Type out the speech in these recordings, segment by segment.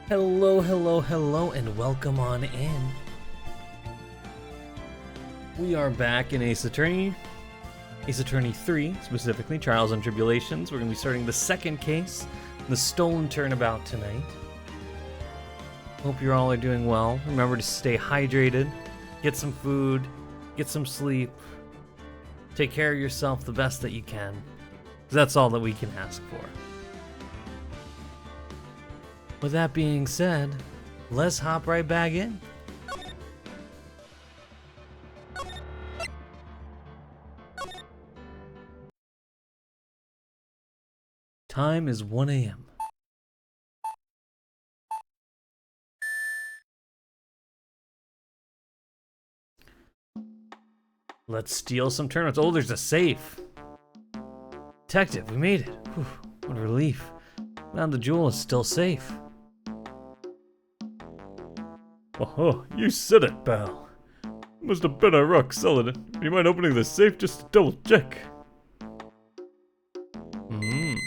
Hello, hello, hello, and welcome on in. We are back in Ace Attorney 3, specifically, Trials and Tribulations. We're going to be starting the second case, the Stolen Turnabout, tonight. Hope you all are doing well. Remember to stay hydrated, get some food, get some sleep, take care of yourself the best that you can, because that's all that we can ask for. With that being said, let's hop right back in. Time is 1 a.m. Let's steal some turnips. Oh, there's a safe. Detective, we made it. Whew, what a relief. Now the jewel is still safe. Oh, you said it, pal. Must have been a rock selling it. Do you mind opening the safe just to double check? Did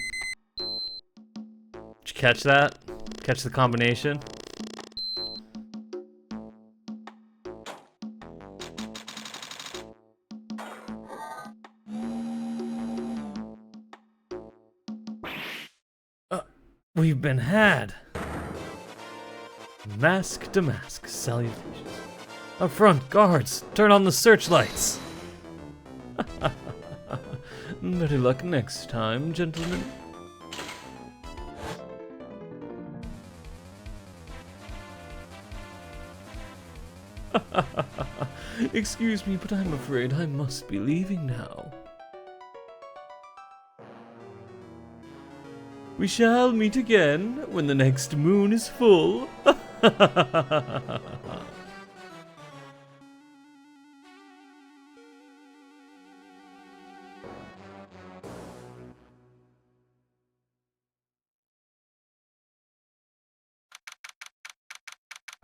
you catch that? Catch the combination? We've been had. Mask De Masque, salutations. Up front, guards, turn on the searchlights. Better luck next time, gentlemen. Excuse me, but I'm afraid I must be leaving now. We shall meet again when the next moon is full.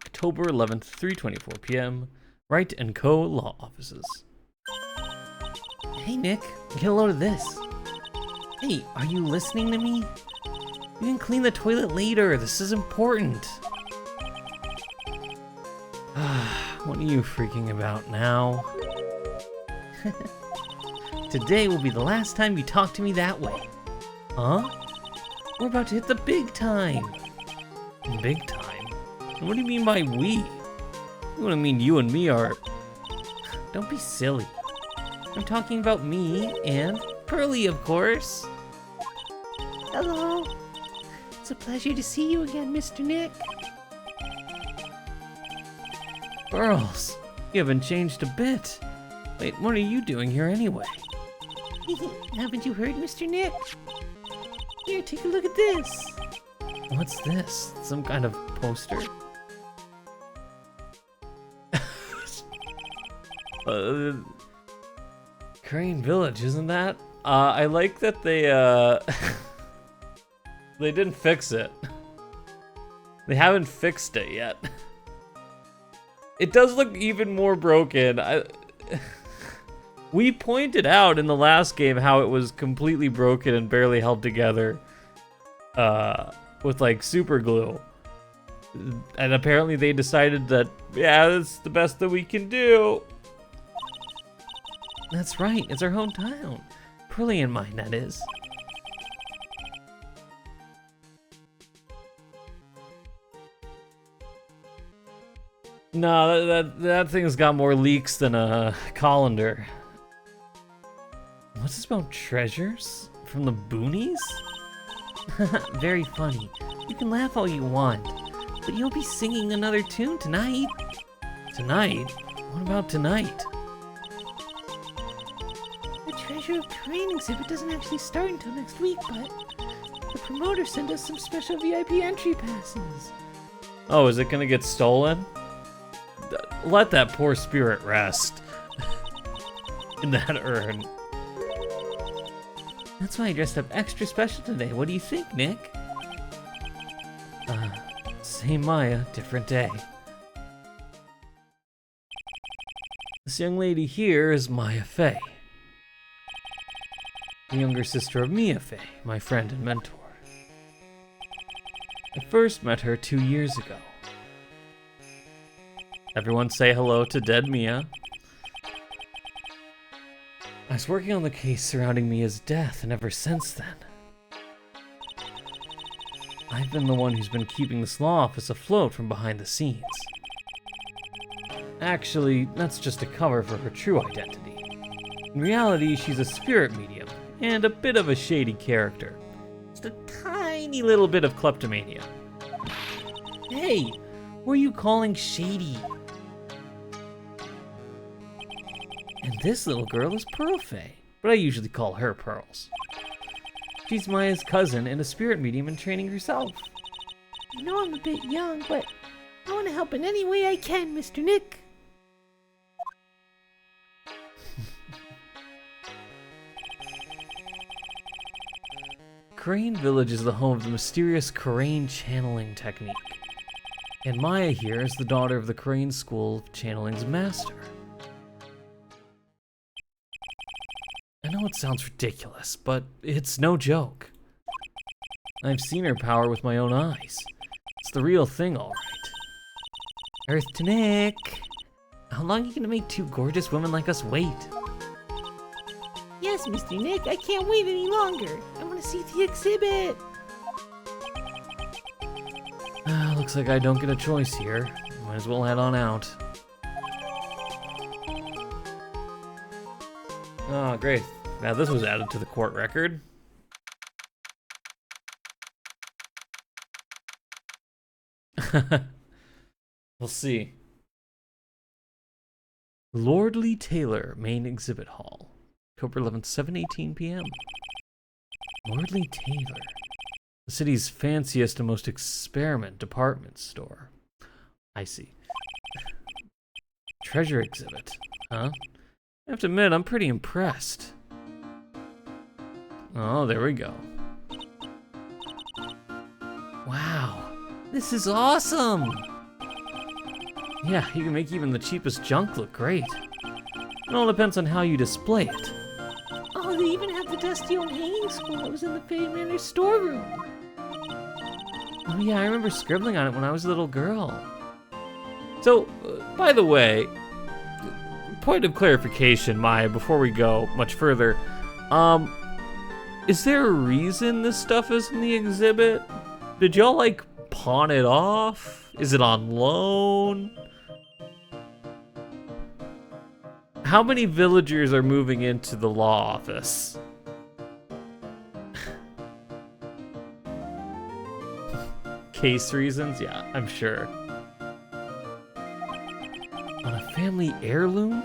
October 11th, 3:24 p.m. Wright & Co. Law Offices. Hey Nick, get a load of this. Hey, are you listening to me? You can clean the toilet later, this is important. What are you freaking about now? Today will be the last time you talk to me that way. Huh? We're about to hit the big time. Big time? What do you mean by we? What do you mean you and me are... Don't be silly. I'm talking about me and Pearly, of course. Hello. It's a pleasure to see you again, Mr. Nick. Girls, you haven't changed a bit. Wait, what are you doing here anyway? Haven't you heard, Mr. Nick? Here, take a look at this. What's this? Some kind of poster? Crane Village, isn't that? I like that they they didn't fix it. They haven't fixed it yet. It does look even more broken. We pointed out in the last game how it was completely broken and barely held together with like super glue. And apparently they decided that, yeah, that's the best that we can do. That's right, it's our hometown. Pearly and mine, that is. No, that thing's got more leaks than a colander. What's this about treasures? From the boonies? Very funny. You can laugh all you want, but you'll be singing another tune tonight. Tonight? What about tonight? The Treasure of Crane exhibit doesn't actually start until next week, but the promoter sent us some special VIP entry passes. Oh, is it gonna get stolen? Let that poor spirit rest in that urn. That's why I dressed up extra special today. What do you think, Nick? Same Maya, different day. This young lady here is Maya Fey, the younger sister of Mia Fey, my friend and mentor. I first met her 2 years ago. Everyone say hello to dead Mia. I was working on the case surrounding Mia's death, and ever since then, I've been the one who's been keeping this law office afloat from behind the scenes. Actually, that's just a cover for her true identity. In reality, she's a spirit medium, and a bit of a shady character. Just a tiny little bit of kleptomania. Hey, who are you calling shady? And this little girl is Pearl Faye, but I usually call her Pearls. She's Maya's cousin and a spirit medium in training herself. I know I'm a bit young, but I want to help in any way I can, Mr. Nick. Crane Village is the home of the mysterious Crane channeling technique. And Maya here is the daughter of the Crane School of Channeling's master. I know it sounds ridiculous, but it's no joke. I've seen her power with my own eyes. It's the real thing, all right. Earth to Nick. How long are you gonna make two gorgeous women like us wait? Yes, Mr. Nick, I can't wait any longer. I want to see the exhibit. Looks like I don't get a choice here. Might as well head on out. Oh, great. Now this was added to the court record. We'll see. Lordly Taylor, Main Exhibit Hall. October 11th, 7:18 p.m. Lordly Taylor. The city's fanciest and most experiment department store. I see. Treasure exhibit, huh? I have to admit, I'm pretty impressed. Oh, there we go. Wow, this is awesome! Yeah, you can make even the cheapest junk look great. It all depends on how you display it. Oh, they even have the dusty old hanging school that was in the Fade Manor storeroom. Oh yeah, I remember scribbling on it when I was a little girl. So, by the way, point of clarification, Maya, before we go much further, is there a reason this stuff is in the exhibit? Did y'all, like, pawn it off? Is it on loan? How many villagers are moving into the law office? Case reasons? Yeah, I'm sure. On a family heirloom?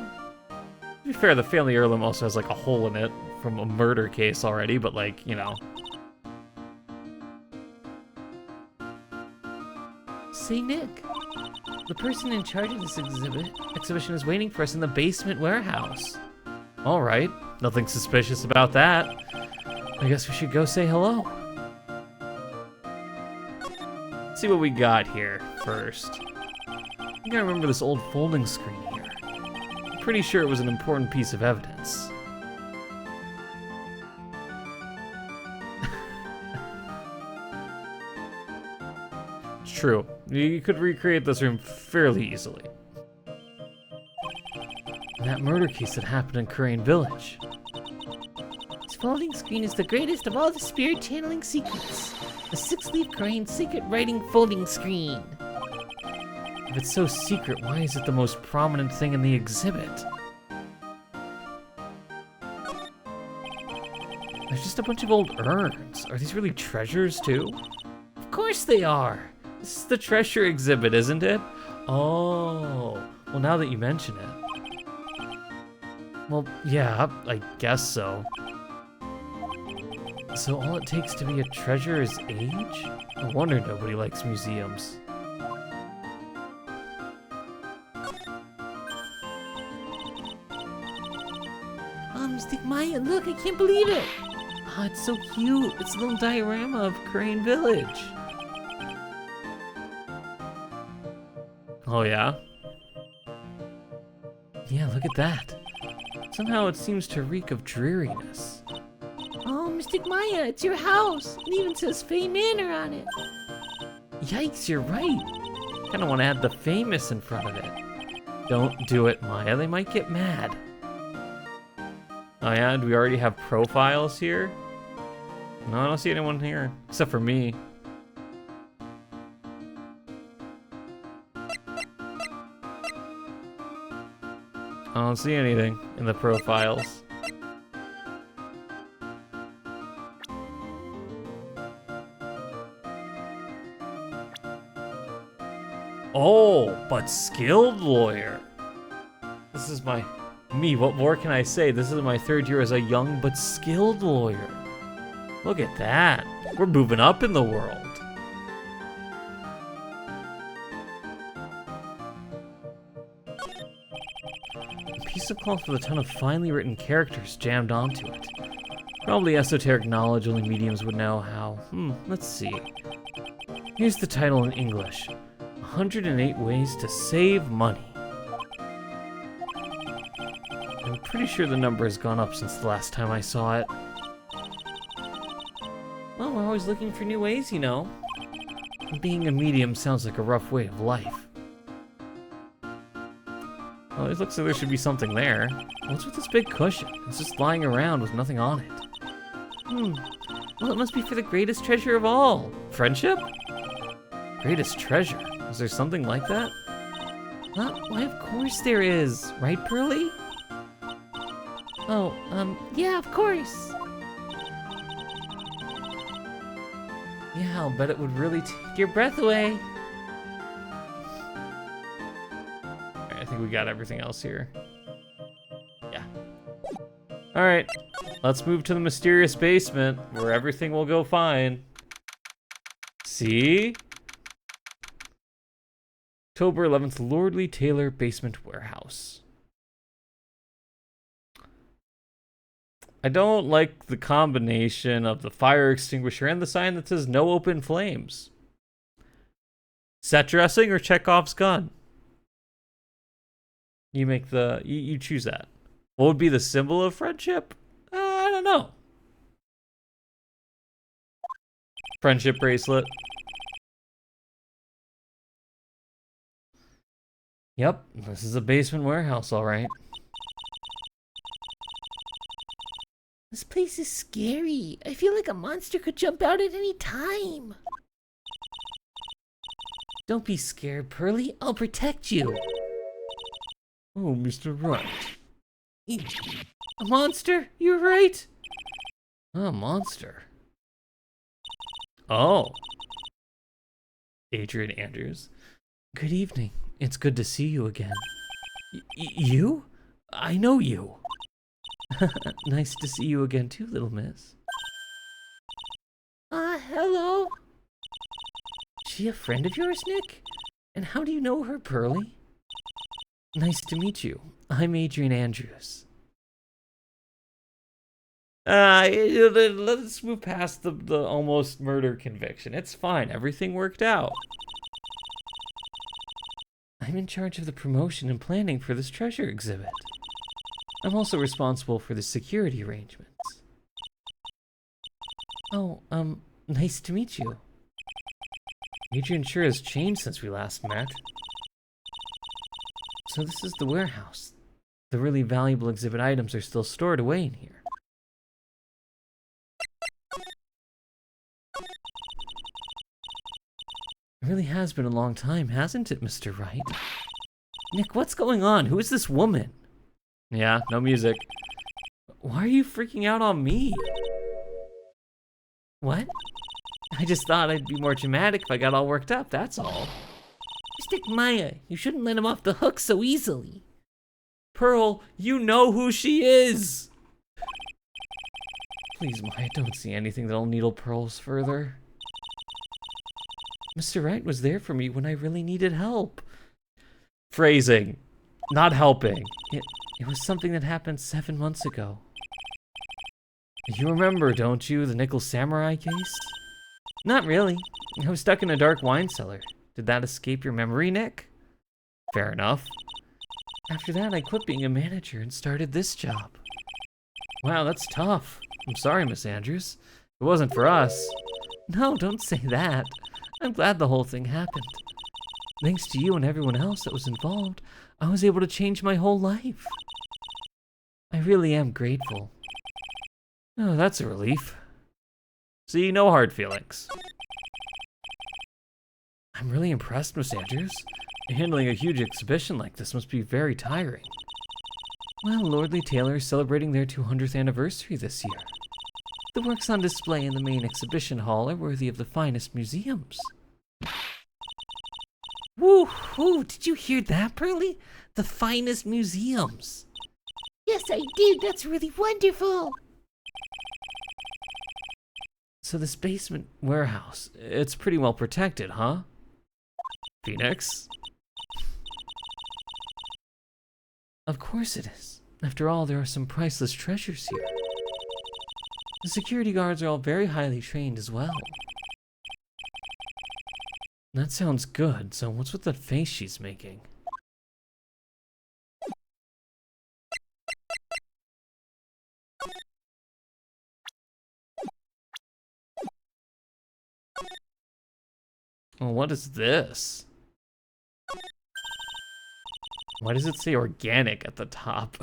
To be fair, the family heirloom also has like a hole in it from a murder case already, but like, you know. Say, Nick, the person in charge of this exhibition is waiting for us in the basement warehouse. All right, nothing suspicious about that. I guess we should go say hello. Let's see what we got here first. I think I remember this old folding screen here. I'm pretty sure it was an important piece of evidence. It's true. You could recreate this room fairly easily. And that murder case that happened in Crane Village. This folding screen is the greatest of all the spirit channeling secrets. The 6-leaf Crane secret writing folding screen. If it's so secret, why is it the most prominent thing in the exhibit? There's just a bunch of old urns. Are these really treasures too? Of course they are! This is the treasure exhibit, isn't it? Oh, well now that you mention it. Well, yeah, I guess so. So all it takes to be a treasure is age? No wonder nobody likes museums. Mystic Maya, look, I can't believe it. Oh, it's so cute. It's a little diorama of Crane Village. Oh yeah? Yeah, look at that. Somehow it seems to reek of dreariness. Oh, Mystic Maya, it's your house. It even says Fade Manor on it. Yikes, you're right. Kinda wanna add the famous in front of it. Don't do it, Maya, they might get mad. Oh yeah, do we already have profiles here? No, I don't see anyone here, except for me. I don't see anything in the profiles. Oh, but skilled lawyer. This is me, what more can I say? This is my 3rd year as a young but skilled lawyer. Look at that. We're moving up in the world. A piece of cloth with a ton of finely written characters jammed onto it. Probably esoteric knowledge only mediums would know how. Let's see. Here's the title in English. 108 Ways to Save Money. I'm pretty sure the number has gone up since the last time I saw it. Well, we're always looking for new ways, you know. Being a medium sounds like a rough way of life. Well, it looks like there should be something there. What's with this big cushion? It's just lying around with nothing on it. Well, it must be for the greatest treasure of all. Friendship? Greatest treasure? Is there something like that? Why, of course there is. Right, Pearly? Oh, yeah, of course. Yeah, I'll bet it would really take your breath away. Alright, I think we got everything else here. Yeah. Alright, let's move to the mysterious basement where everything will go fine. See? October 11th, Lordly Taylor Basement Warehouse. I don't like the combination of the fire extinguisher and the sign that says no open flames. Set dressing or Chekhov's gun? You make the, you choose that. What would be the symbol of friendship? I don't know. Friendship bracelet. Yep, this is a basement warehouse, all right. This place is scary. I feel like a monster could jump out at any time. Don't be scared, Pearly. I'll protect you. Oh, Mr. Wright. A monster? You're right. A monster. Oh. Adrian Andrews. Good evening. It's good to see you again. You? I know you. Nice to see you again too, little miss. Hello? She a friend of yours, Nick? And how do you know her, Pearly? Nice to meet you. I'm Adrian Andrews. Let's move past the almost murder conviction. It's fine. Everything worked out. I'm in charge of the promotion and planning for this treasure exhibit. I'm also responsible for the security arrangements. Oh, nice to meet you. Adrian sure has changed since we last met. So this is the warehouse. The really valuable exhibit items are still stored away in here. It really has been a long time, hasn't it, Mr. Wright? Nick, what's going on? Who is this woman? Yeah, no music. Why are you freaking out on me? What? I just thought I'd be more dramatic if I got all worked up, that's all. Stick Maya, you shouldn't let him off the hook so easily. Pearl, you know who she is! Please, Maya, don't see anything that'll needle Pearls further. Mr. Wright was there for me when I really needed help. Phrasing. Not helping. It was something that happened 7 months ago. You remember, don't you, the Nickel Samurai case? Not really. I was stuck in a dark wine cellar. Did that escape your memory, Nick? Fair enough. After that, I quit being a manager and started this job. Wow, that's tough. I'm sorry, Miss Andrews. It wasn't for us. No, don't say that. I'm glad the whole thing happened. Thanks to you and everyone else that was involved, I was able to change my whole life. I really am grateful. Oh, that's a relief. See, no hard feelings. I'm really impressed, Miss Andrews. Handling a huge exhibition like this must be very tiring. Well, Lordly Taylor is celebrating their 200th anniversary this year. The works on display in the main exhibition hall are worthy of the finest museums. Woo-hoo! Did you hear that, Pearly? The finest museums. Yes, I did. That's really wonderful. So this basement warehouse, it's pretty well protected, huh? Phoenix? Of course it is. After all, there are some priceless treasures here. The security guards are all very highly trained as well. That sounds good, so what's with that face she's making? Well, what is this? Why does it say organic at the top?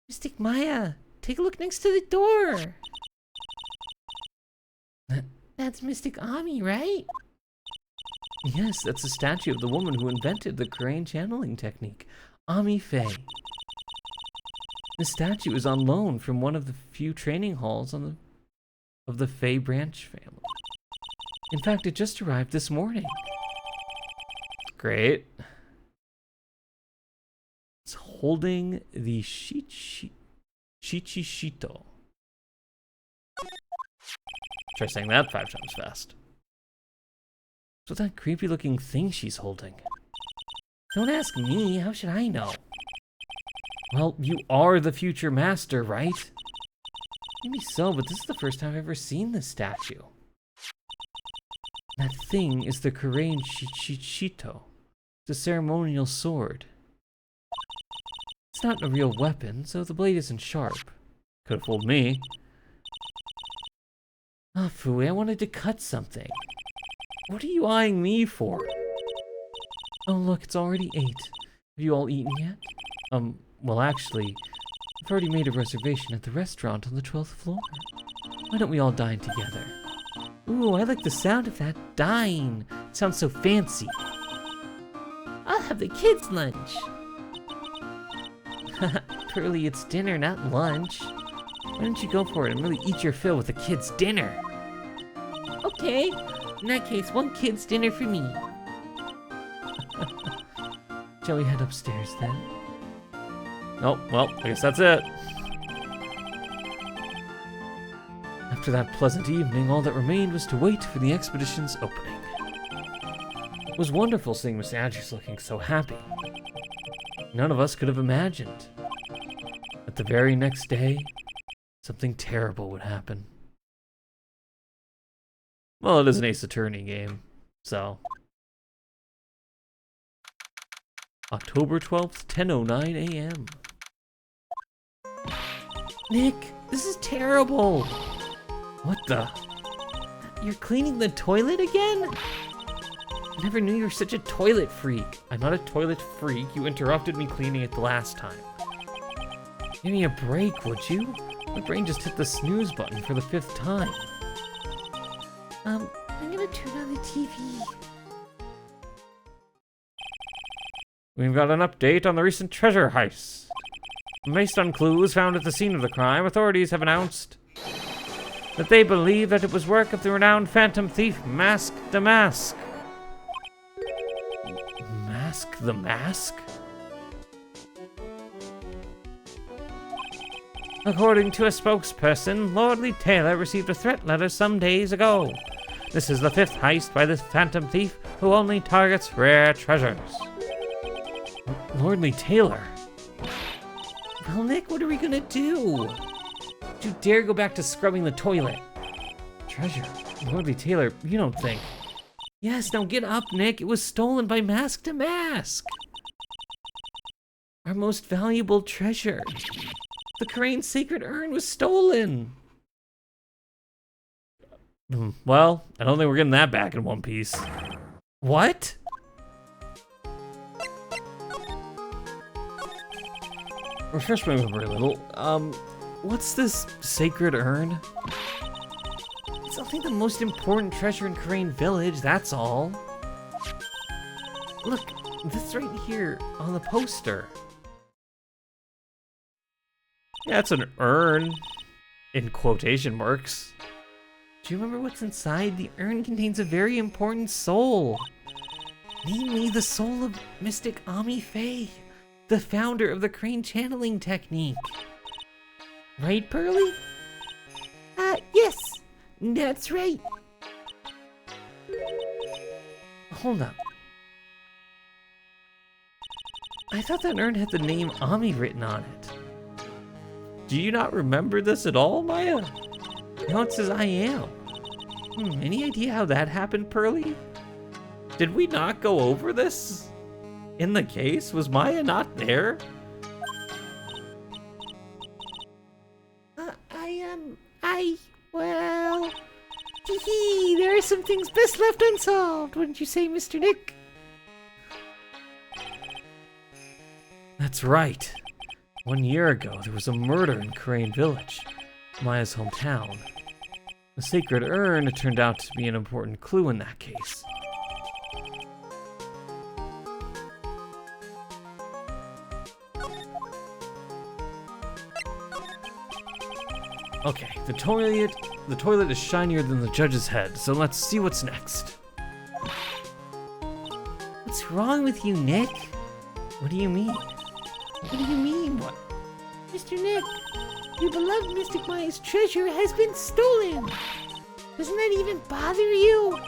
Mystic Maya, take a look next to the door. That's Mystic Ami, right? Yes, that's a statue of the woman who invented the crane channeling technique, Ami Faye. The statue is on loan from one of the few training halls of the Faye branch family. In fact, it just arrived this morning. Great. It's holding the Shichishito. Try saying that 5 times fast. What's that creepy looking thing she's holding? Don't ask me, how should I know? Well, you are the future master, right? Maybe so, but this is the first time I've ever seen this statue. That thing is the Karain Shichito, the ceremonial sword. It's not a real weapon, so the blade isn't sharp. Could have fooled me. Ah, Fooey, I wanted to cut something. What are you eyeing me for? Oh, look, it's already 8. Have you all eaten yet? Well, actually, I've already made a reservation at the restaurant on the 12th floor. Why don't we all dine together? Ooh, I like the sound of that, dine. It sounds so fancy. I'll have the kids' lunch. Pearly, it's dinner, not lunch. Why don't you go for it and really eat your fill with the kids' dinner? Okay, in that case, one kid's dinner for me. Shall we head upstairs then? Oh, well, I guess that's it. After that pleasant evening, all that remained was to wait for the expedition's opening. It was wonderful seeing Miss Andrews looking so happy. None of us could have imagined that the very next day, something terrible would happen. Well, it is an Ace Attorney game, so. October 12th, 10:09 a.m. Nick, this is terrible! What the? You're cleaning the toilet again? I never knew you were such a toilet freak. I'm not a toilet freak. You interrupted me cleaning it the last time. Give me a break, would you? My brain just hit the snooze button for the 5th time. I'm gonna turn on the TV. We've got an update on the recent treasure heist. Based on clues found at the scene of the crime, authorities have announced that they believe that it was work of the renowned phantom thief Mask De Masque. Mask the Masque? According to a spokesperson, Lordly Taylor received a threat letter some days ago. This is the 5th heist by this phantom thief who only targets rare treasures. Lordly Taylor? Well, Nick, what are we gonna do? Don't you dare go back to scrubbing the toilet. Treasure? Lordly Taylor, you don't think. Yes, now get up, Nick. It was stolen by Mask De Masque. Our most valuable treasure. The Crane's sacred urn was stolen. Well, I don't think we're getting that back in one piece. What? Refresh my memory a little. What's this sacred urn? It's only the most important treasure in Crane Village, that's all. Look, this right here on the poster. Yeah, it's an urn. In quotation marks. Do you remember what's inside? The urn contains a very important soul. Namely, the soul of Mystic Ami Faye, the founder of the Crane channeling technique. Right, Pearly? Yes, that's right. Hold up. I thought that urn had the name Ami written on it. Do you not remember this at all, Maya? No, it says I am. Any idea how that happened, Pearly? Did we not go over this? In the case? Was Maya not there? Well, there are some things best left unsolved, wouldn't you say, Mr. Nick? That's right. 1 year ago, there was a murder in Crane Village, Maya's hometown. The sacred urn turned out to be an important clue in that case. Okay, the toilet is shinier than the judge's head, so let's see what's next. What's wrong with you, Nick? What do you mean? What do you mean? What? Mr. Nick, your beloved Mystic Maya's treasure has been stolen. Doesn't that even bother you?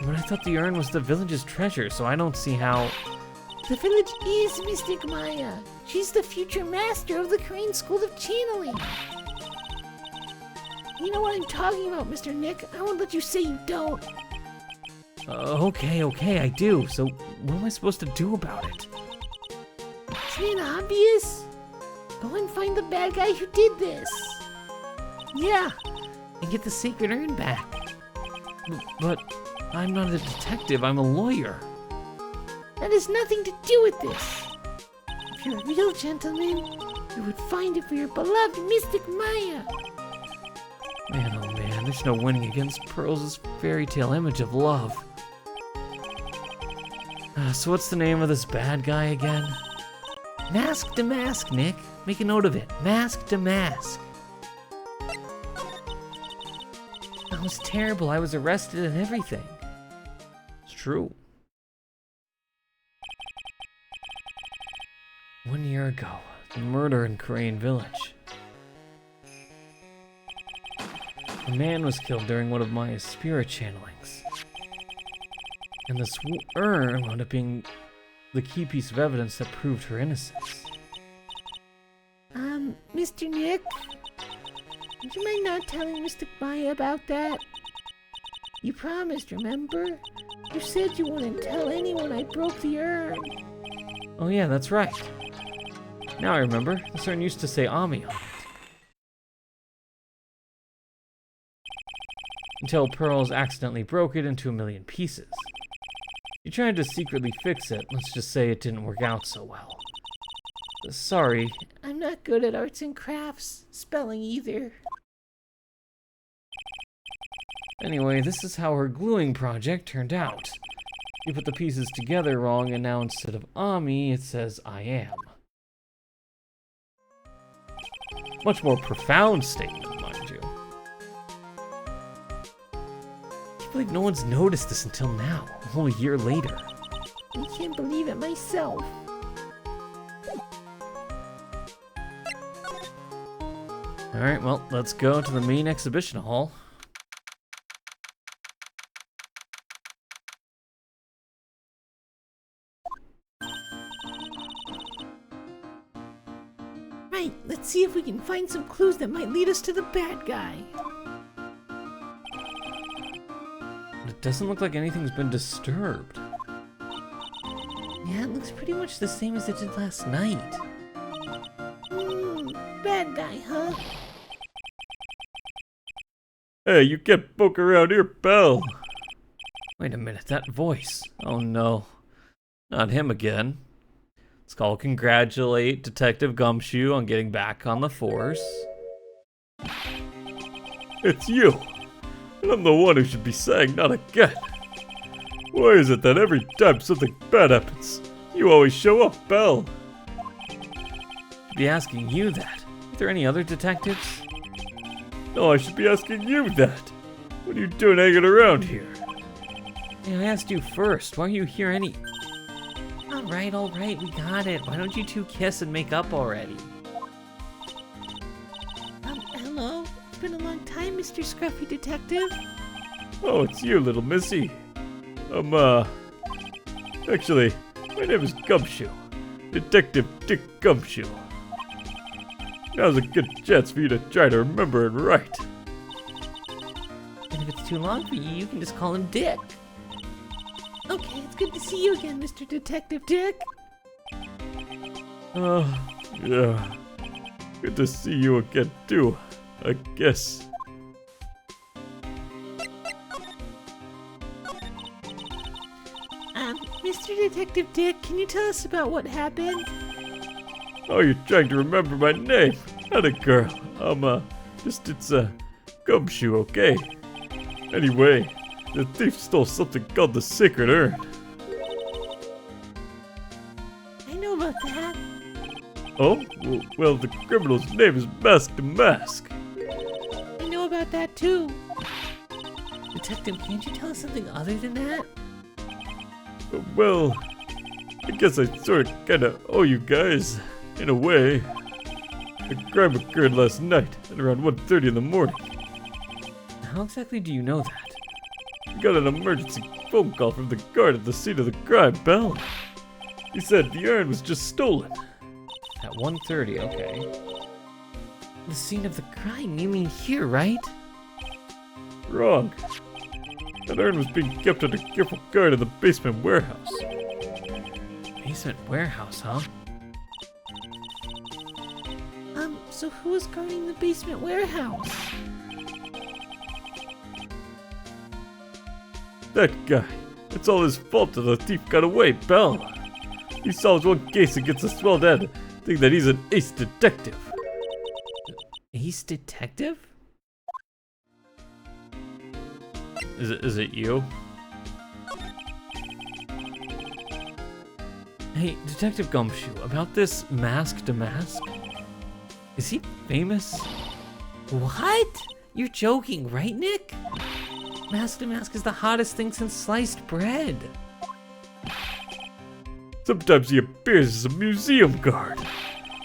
But I thought the urn was the village's treasure, so I don't see how... The village is Mystic Maya. She's the future master of the Crane School of Channeling. You know what I'm talking about, Mr. Nick. I won't let you say you don't. Okay, I do. So what am I supposed to do about it? Isn't it obvious? Go and find the bad guy who did this. Yeah, and get the sacred urn back. But I'm not a detective, I'm a lawyer. That has nothing to do with this. If you're a real gentleman, you would find it for your beloved Mystic Maya. Man, oh man, there's no winning against Pearl's fairy tale image of love. So what's the name of this bad guy again? Mask De Masque, Nick. Make a note of it. Mask De Masque. That was terrible. I was arrested and everything. It's true. 1 year ago, the murder in Crane Village. A man was killed during one of Maya's spirit channelings. And this urn wound up being the key piece of evidence that proved her innocence. Mr. Nick? Would you mind not telling Mystic Maya about that? You promised, remember? You said you wouldn't tell anyone I broke the urn. Oh yeah, that's right. Now I remember. This urn used to say Ami on it. Until Pearls accidentally broke it into a million pieces. She tried to secretly fix it. Let's just say it didn't work out so well. Sorry. I'm not good at arts and crafts, spelling either. Anyway, this is how her gluing project turned out. You put the pieces together wrong, and now instead of Ami, it says I am. Much more profound statement, mind you. I can't believe no one's noticed this until now, a whole year later. I can't believe it myself. Alright, well, let's go to the main exhibition hall. Right, let's see if we can find some clues that might lead us to the bad guy. It doesn't look like anything's been disturbed. Yeah, it looks pretty much the same as it did last night. Bad guy, huh? Hey, you can't poke around here, pal. Wait a minute, that voice. Oh no. Not him again. Let's call congratulate Detective Gumshoe on getting back on the force. It's you. And I'm the one who should be saying not again. Why is it that every time something bad happens, you always show up, pal? I'd be asking you that. Are there any other detectives? No, I should be asking you that. What are you doing hanging around here? Hey, I asked you first. Why are you here any... Alright, we got it. Why don't you two kiss and make up already? Hello? It's been a long time, Mr. Scruffy Detective. Oh, it's you, little missy. Actually, my name is Gumshoe. Detective Dick Gumshoe. Now's a good chance for you to try to remember it right. And if it's too long for you, you can just call him Dick. Okay, it's good to see you again, Mr. Detective Dick. Yeah. Good to see you again, too, I guess. Mr. Detective Dick, can you tell us about what happened? Oh, you're trying to remember my name. Not a girl. It's Gumshoe, okay? Anyway, the thief stole something called the Sacred Urn. I know about that. Oh? Well, the criminal's name is Mask De Masque. I know about that too. Detective, can't you tell us something other than that? Well, I guess I sort of kinda owe you guys, in a way. The crime occurred last night at around 1:30 in the morning. How exactly do you know that? I got an emergency phone call from the guard at the scene of the crime, pal. He said the urn was just stolen. At 1:30, okay. The scene of the crime, you mean here, right? Wrong. That urn was being kept under careful guard in the basement warehouse. Basement warehouse, huh? So who was guarding the basement warehouse? That guy. It's all his fault that the thief got away, pal. He solves one case and gets a swelled head, thinking that he's an ace detective. Ace detective? Is it you? Hey, Detective Gumshoe, about this Mask De Masque? Is he famous? What? You're joking, right, Nick? Mask De Masque is the hottest thing since sliced bread. Sometimes he appears as a museum guard.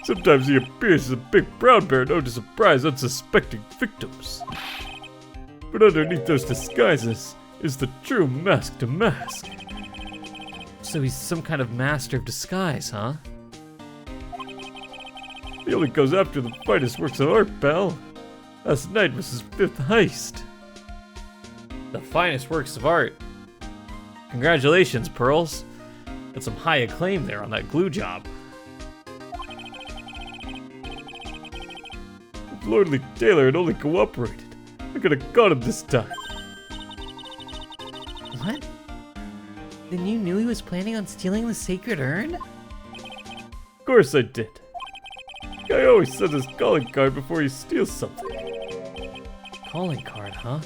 Sometimes he appears as a big brown bear known to surprise unsuspecting victims. But underneath those disguises is the true Mask De Masque. So he's some kind of master of disguise, huh? He only goes after the finest works of art, pal. Last night was his 5th heist. The finest works of art. Congratulations, Pearls. Got some high acclaim there on that glue job. If Lordly Taylor had only cooperated, I could have caught him this time. What? Then you knew he was planning on stealing the sacred urn? Of course I did. Guy always sends his calling card before he steals something. Calling card, huh?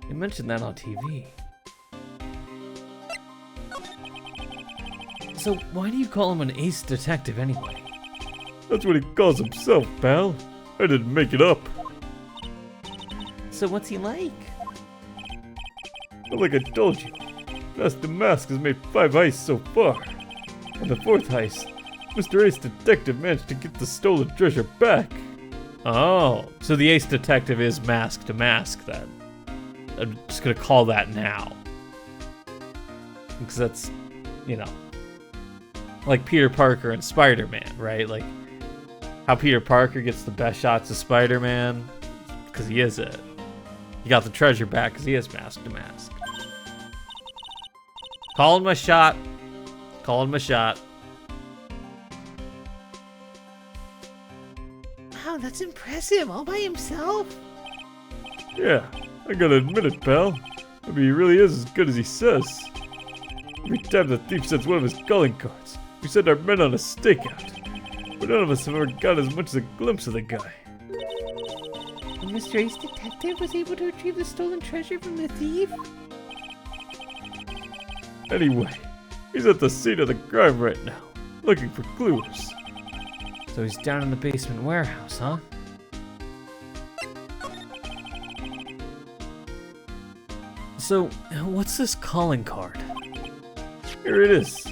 You mentioned that on TV. So why do you call him an ace detective anyway? That's what he calls himself, pal. I didn't make it up. So what's he like? But like I told you, Mask De Masque has made 5 heists so far. On the 4th heist, Mr. Ace Detective managed to get the stolen treasure back. Oh, so the ace detective is Mask De Masque then. I'm just gonna call that now. Because that's, you know, like Peter Parker and Spider-Man, right? Like how Peter Parker gets the best shots of Spider-Man because he is it. He got the treasure back because he is Mask De Masque. Calling my shot. Calling my shot. Wow, that's impressive. All by himself? Yeah, I gotta admit it, pal. Maybe he really is as good as he says. Every time the thief sends one of his calling cards, we send our men on a stakeout. But none of us have ever got as much as a glimpse of the guy. The mysterious detective was able to retrieve the stolen treasure from the thief? Anyway, he's at the scene of the crime right now, looking for clues. So he's down in the basement warehouse, huh? So, what's this calling card? Here it is.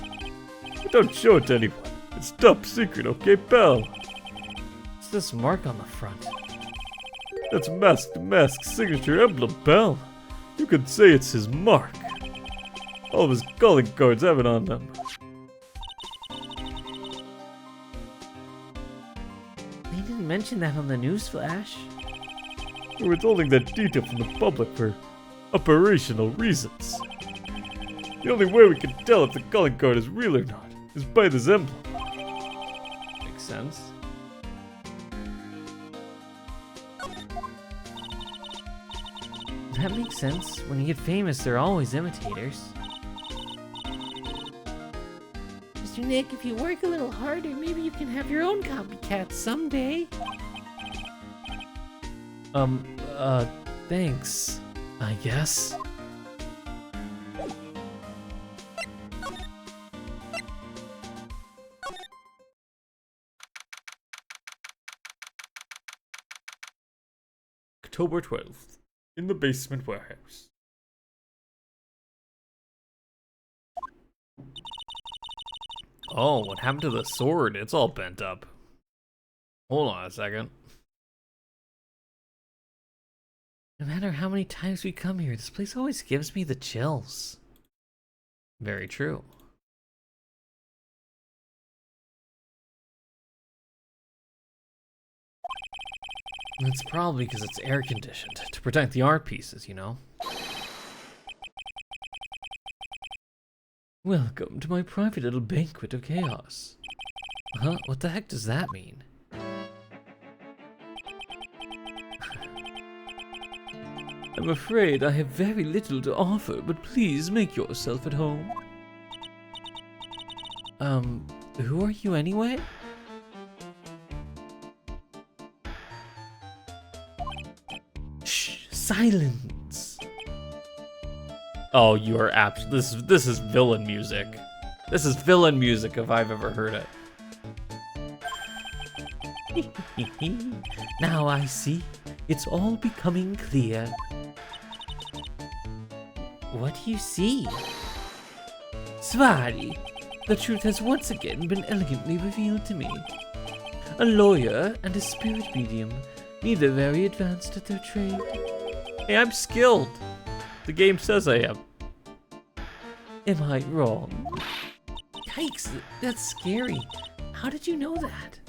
But don't show it to anyone. It's top secret, okay, pal? What's this mark on the front? That's Mask De Masque's signature emblem, pal. You could say it's his mark. All of his calling cards have it on them. They didn't mention that on the news flash. We're withholding that detail from the public for operational reasons. The only way we can tell if the calling card is real or not is by this emblem. Makes sense. That makes sense. When you get famous, they're always imitators. Mr. Nick, if you work a little harder, maybe you can have your own copycat someday. Thanks, I guess. October 12th, in the basement warehouse. Oh, what happened to the sword? It's all bent up. Hold on a second. No matter how many times we come here, this place always gives me the chills. Very true. That's probably because it's air conditioned to protect the art pieces, you know? Welcome to my private little banquet of chaos. Huh? What the heck does that mean? I'm afraid I have very little to offer, but please make yourself at home. Who are you anyway? Shh, silence. Oh, you are apt. This is villain music. This is villain music if I've ever heard it. Now I see. It's all becoming clear. What do you see? Svari, the truth has once again been elegantly revealed to me. A lawyer and a spirit medium, neither very advanced at their trade. Hey, I'm skilled. The game says I am. Am I wrong? Yikes, that's scary. How did you know that?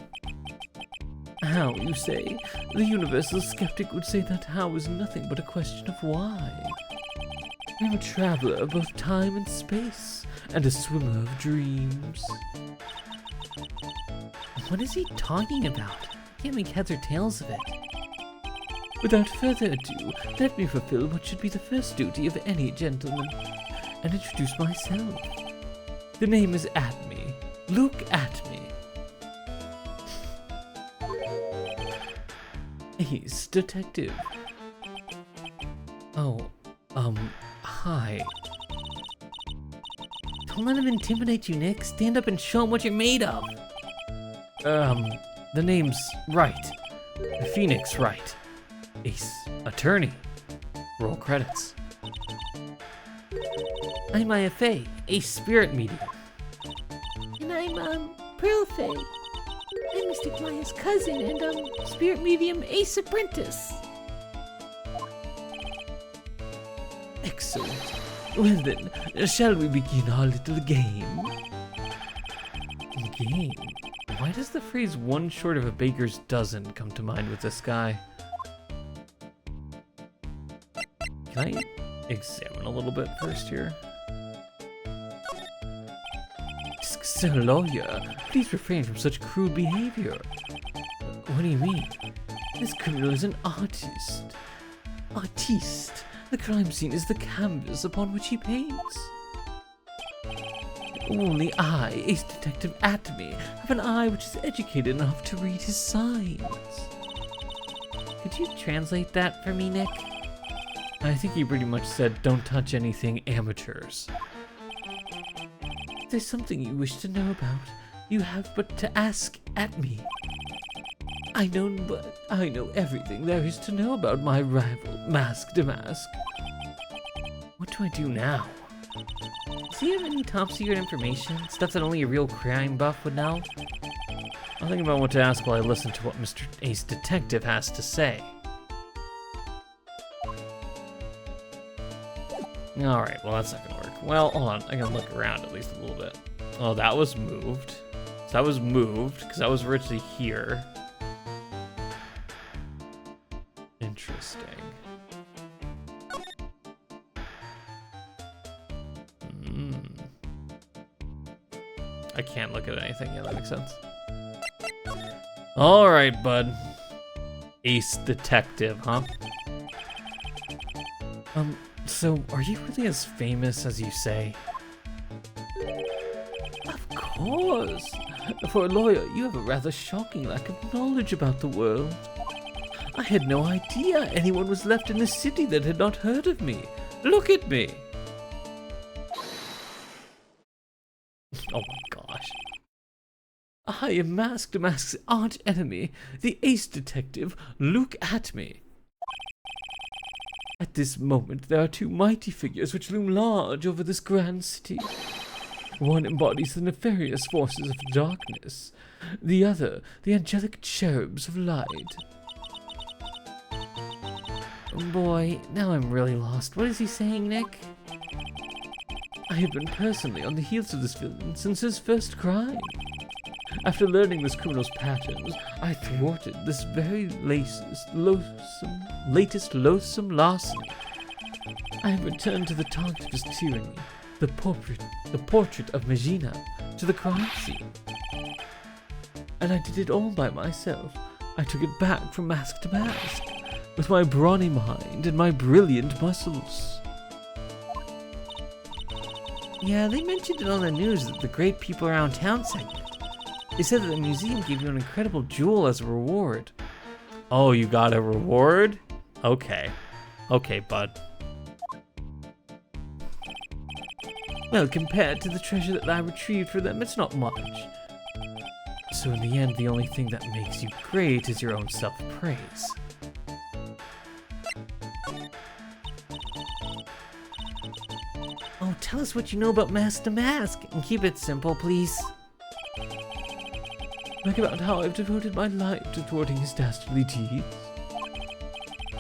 How, you say? The universal skeptic would say that how is nothing but a question of why. I'm a traveler of both time and space, and a swimmer of dreams. What is he talking about? I can't make heads or tails of it. Without further ado, let me fulfill what should be the first duty of any gentleman, and introduce myself. The name is Atme. Look at me. Ace Detective. Oh, hi. Don't let him intimidate you, Nick. Stand up and show him what you're made of. The name's Wright. Phoenix Wright. Ace Attorney. Roll credits. I'm IFA, Ace Spirit Medium. And I'm, Pearl Faye. I'm Mr. Maya's cousin and, spirit medium Ace Apprentice. Excellent. Well then, shall we begin our little game? Game? Why does the phrase one short of a baker's dozen come to mind with this guy? Can I examine a little bit first here? Sir Lawyer, please refrain from such crude behavior. What do you mean? This criminal is an artiste. Artiste. The crime scene is the canvas upon which he paints. Only I, Ace Detective Atomy, have an eye which is educated enough to read his signs. Could you translate that for me, Nick? I think he pretty much said, don't touch anything, amateurs. If there's something you wish to know about, you have but to ask at me. I know everything there is to know about my rival, Mask De Masque. What do I do now? Does he have any top secret information? Stuff that only a real crime buff would know? I'll think about what to ask while I listen to what Mr. Ace Detective has to say. Alright, well that's not gonna work. Well, hold on, I can look around at least a little bit. Oh, that was moved. So that was moved, because that was originally here. Interesting. I can't look at anything. Yeah, that makes sense. Alright, bud. Ace Detective, huh? So are you really as famous as you say? Of course! For a lawyer, you have a rather shocking lack of knowledge about the world. I had no idea anyone was left in the city that had not heard of me. Look at me! Oh my gosh. I am Mask De Masque's arch enemy, the Ace Detective. Look at me. At this moment, there are two mighty figures which loom large over this grand city. One embodies the nefarious forces of darkness, the other, the angelic cherubs of light. Boy, now I'm really lost. What is he saying, Nick? I have been personally on the heels of this villain since his first crime. After learning this criminal's patterns, I thwarted this very latest loathsome larceny. I have returned to the target of his tyranny, the portrait of Megina, to the crime scene. And I did it all by myself. I took it back from Mask to Mask, with my brawny mind and my brilliant muscles. Yeah, they mentioned it on the news at the Great People Around Town segment. They said that the museum gave you an incredible jewel as a reward. Oh, you got a reward? Okay. Okay, bud. Well, compared to the treasure that I retrieved for them, it's not much. So in the end, the only thing that makes you great is your own self-praise. Oh, tell us what you know about Mask De Masque, and keep it simple, please. Talk about how I've devoted my life to thwarting his dastardly deeds.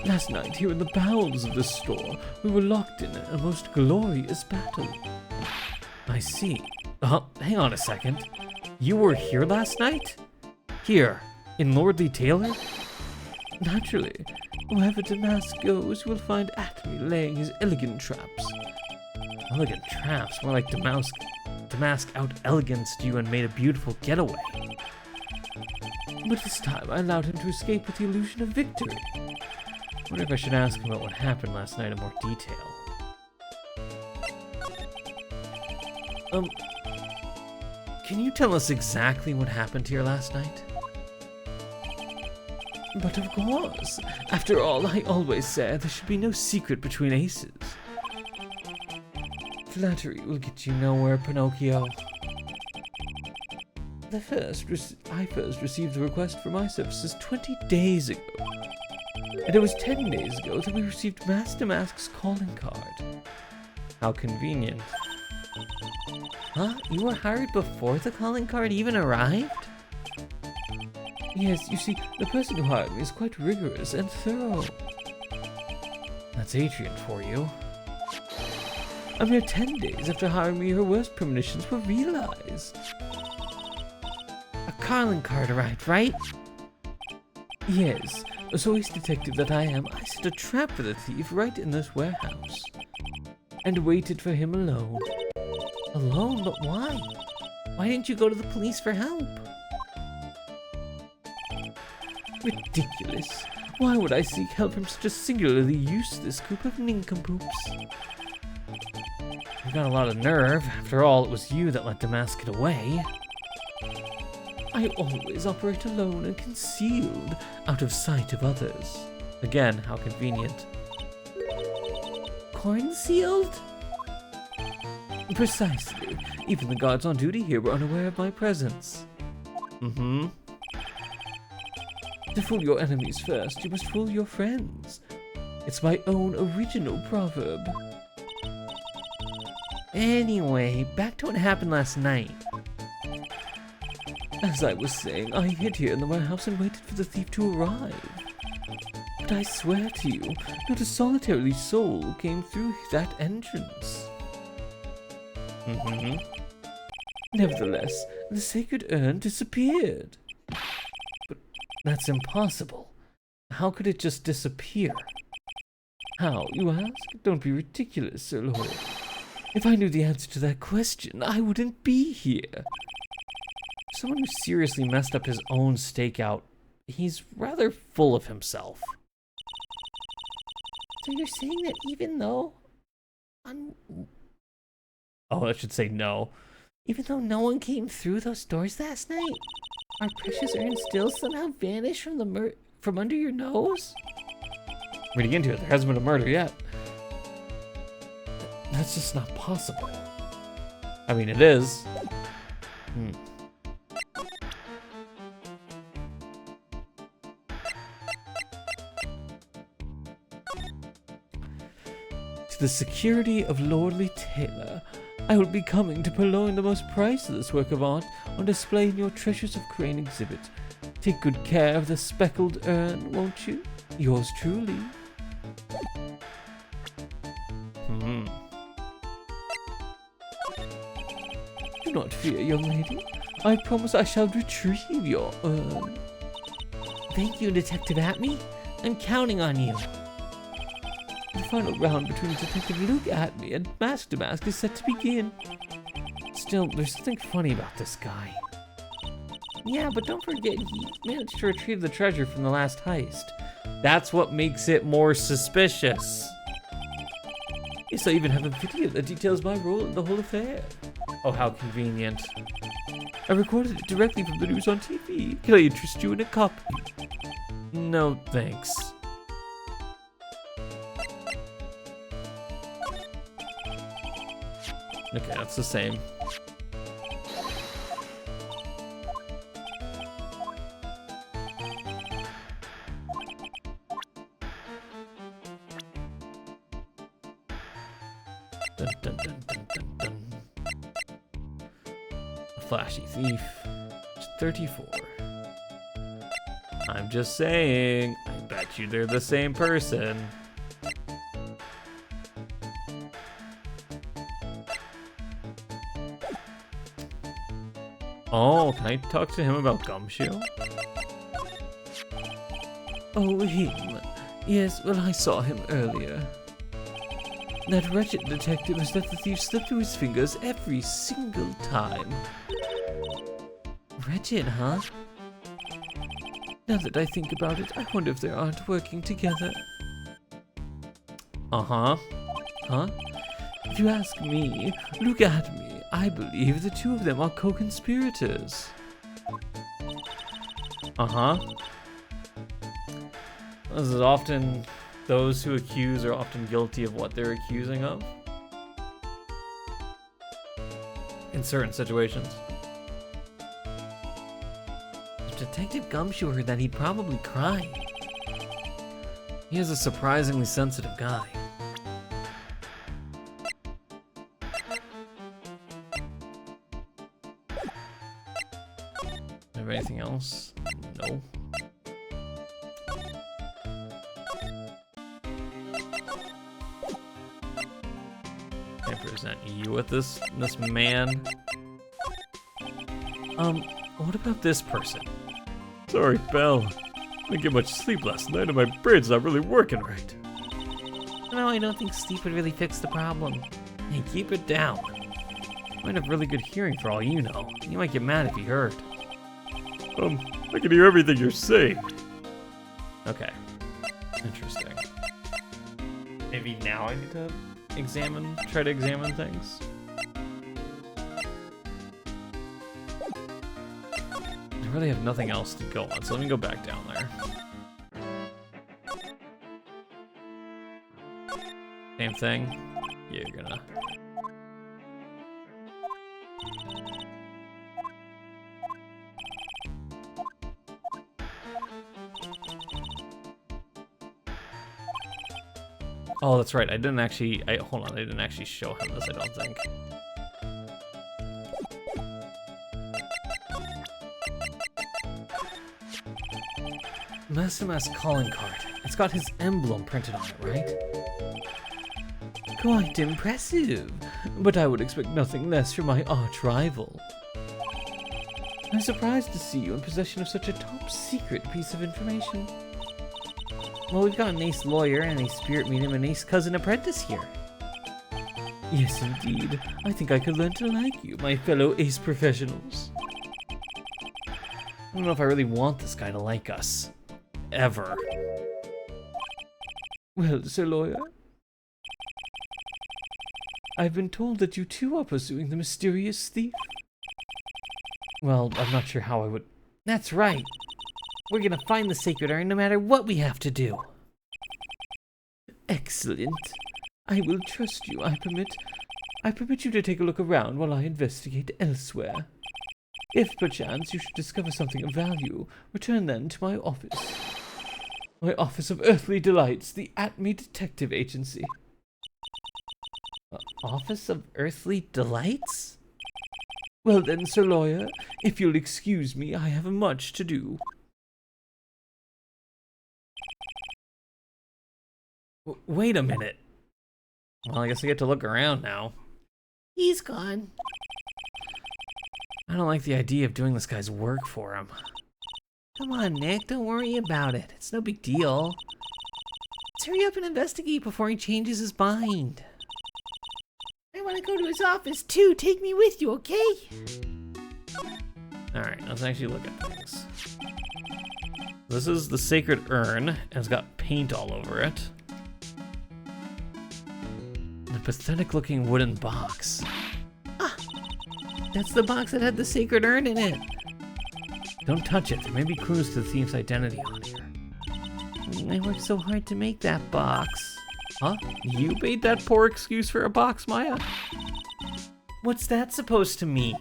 Last night, here in the bowels of the store, we were locked in a most glorious battle. I see. Hang on a second. You were here last night? Here, in Lordly Taylor? Naturally. Wherever De Masque goes, you will find Atomy laying his elegant traps. Elegant traps? More like De Masque out-eleganced you and made a beautiful getaway. But this time I allowed him to escape with the illusion of victory. I wonder if I should ask him about what happened last night in more detail. Can you tell us exactly what happened here last night? But of course. After all, I always said there should be no secret between aces. Flattery will get you nowhere, Pinocchio. I first received the request for my services 20 days ago. And it was 10 days ago that we received Mask De Masque's calling card. How convenient. Huh? You were hired before the calling card even arrived? Yes, you see, the person who hired me is quite rigorous and thorough. That's Adrian for you. A mere 10 days after hiring me, her worst premonitions were realized. A calling card arrived, right? Yes, so Ace Detective that I am, I set a trap for the thief right in this warehouse. And waited for him alone. Alone? But why? Why didn't you go to the police for help? Ridiculous. Why would I seek help from such a singularly useless group of nincompoops? You got a lot of nerve. After all, it was you that let Damask get away. I always operate alone and concealed, out of sight of others. Again, how convenient. Concealed? Precisely. Even the guards on duty here were unaware of my presence. Mm-hmm. To fool your enemies first, you must fool your friends. It's my own original proverb. Anyway, back to what happened last night. As I was saying, I hid here in the warehouse and waited for the thief to arrive. But I swear to you, not a solitary soul came through that entrance. Mm-hmm. Nevertheless, the sacred urn disappeared. But that's impossible. How could it just disappear? How, you ask? Don't be ridiculous, Sir Lord. If I knew the answer to that question, I wouldn't be here. Someone who seriously messed up his own stakeout, he's rather full of himself. So you're saying that even though... Oh, I should say no. Even though no one came through those doors last night, our precious urn still somehow vanished from under your nose? Reading into it, there hasn't been a murder yet. That's just not possible. I mean, it is. To the security of Lordly Taylor, I will be coming to purloin the most priceless work of art on display in your Treasures of Crane exhibit. Take good care of the speckled urn, won't you? Yours truly. Do not fear, young lady. I promise I shall retrieve your urn. Thank you, Detective Atme. I'm counting on you. The final round between Detective Luke Atme and Mask De Masque is set to begin. Still, there's something funny about this guy. Yeah, but don't forget he Managed to retrieve the treasure from the last heist. That's what makes it more suspicious. Yes, I even have a video that details my role in the whole affair. Oh, how convenient. I recorded it directly from the news on TV. Can I interest you in a copy? No, thanks. Okay, that's the same. Dun, dun, dun, dun, dun, dun. A flashy thief. It's 34. I'm just saying. I bet you they're the same person. Oh, can I talk to him about Gumshoe? Oh, him. Yes, well, I saw him earlier. That wretched detective has let the thief slip through his fingers every single time. Wretched, huh? Now that I think about it, I wonder if they aren't working together. Uh-huh. Huh? If you ask me, look at me. I believe the two of them are co-conspirators. Uh-huh. This is often... Those who accuse are often guilty of what they're accusing of. In certain situations. If Detective Gumshoe heard that, he'd probably cry. He is a surprisingly sensitive guy. Have anything else? No. Can I present you with this man? What about this person? Sorry, Belle. I didn't get much sleep last night and my brain's not really working right. No, I don't think sleep would really fix the problem. Hey, keep it down. You might have really good hearing for all you know. You might get mad if you heard. I can hear everything you're saying. Okay. Interesting. Maybe now I need to try to examine things. I really have nothing else to go on, so let me go back down there. Same thing. Yeah, you're gonna... Oh, that's right. I didn't actually... hold on, I didn't actually show him this, I don't think. Mask De Masque calling card. It's got his emblem printed on it, right? Quite impressive, but I would expect nothing less from my arch rival. I'm surprised to see you in possession of such a top secret piece of information. Well, we've got an ace lawyer and a spirit medium and ace cousin apprentice here. Yes, indeed. I think I could learn to like you, my fellow ace professionals. I don't know if I really want this guy to like us. Ever. Well, Sir Lawyer, I've been told that you too are pursuing the mysterious thief. Well, I'm not sure how I would... That's right. We're gonna find the sacred urn no matter what we have to do. Excellent. I will trust you. I permit you to take a look around while I investigate elsewhere. If perchance you should discover something of value, return then to my office. My Office of Earthly Delights, the Atme Detective Agency. Office of Earthly Delights? Well then, Sir Lawyer, if you'll excuse me, I have much to do. Wait a minute. Well, I guess I get to look around now. He's gone. I don't like the idea of doing this guy's work for him. Come on, Nick, don't worry about it. It's no big deal. Let's hurry up and investigate before he changes his mind. I want to go to his office too. Take me with you, okay? Alright, let's actually look at things. This is the sacred urn, and it's got paint all over it. The pathetic looking wooden box. Ah, that's the box that had the sacred urn in it. Don't touch it. There may be clues to the thief's identity on here. I worked so hard to make that box. Huh? You made that poor excuse for a box, Maya? What's that supposed to mean?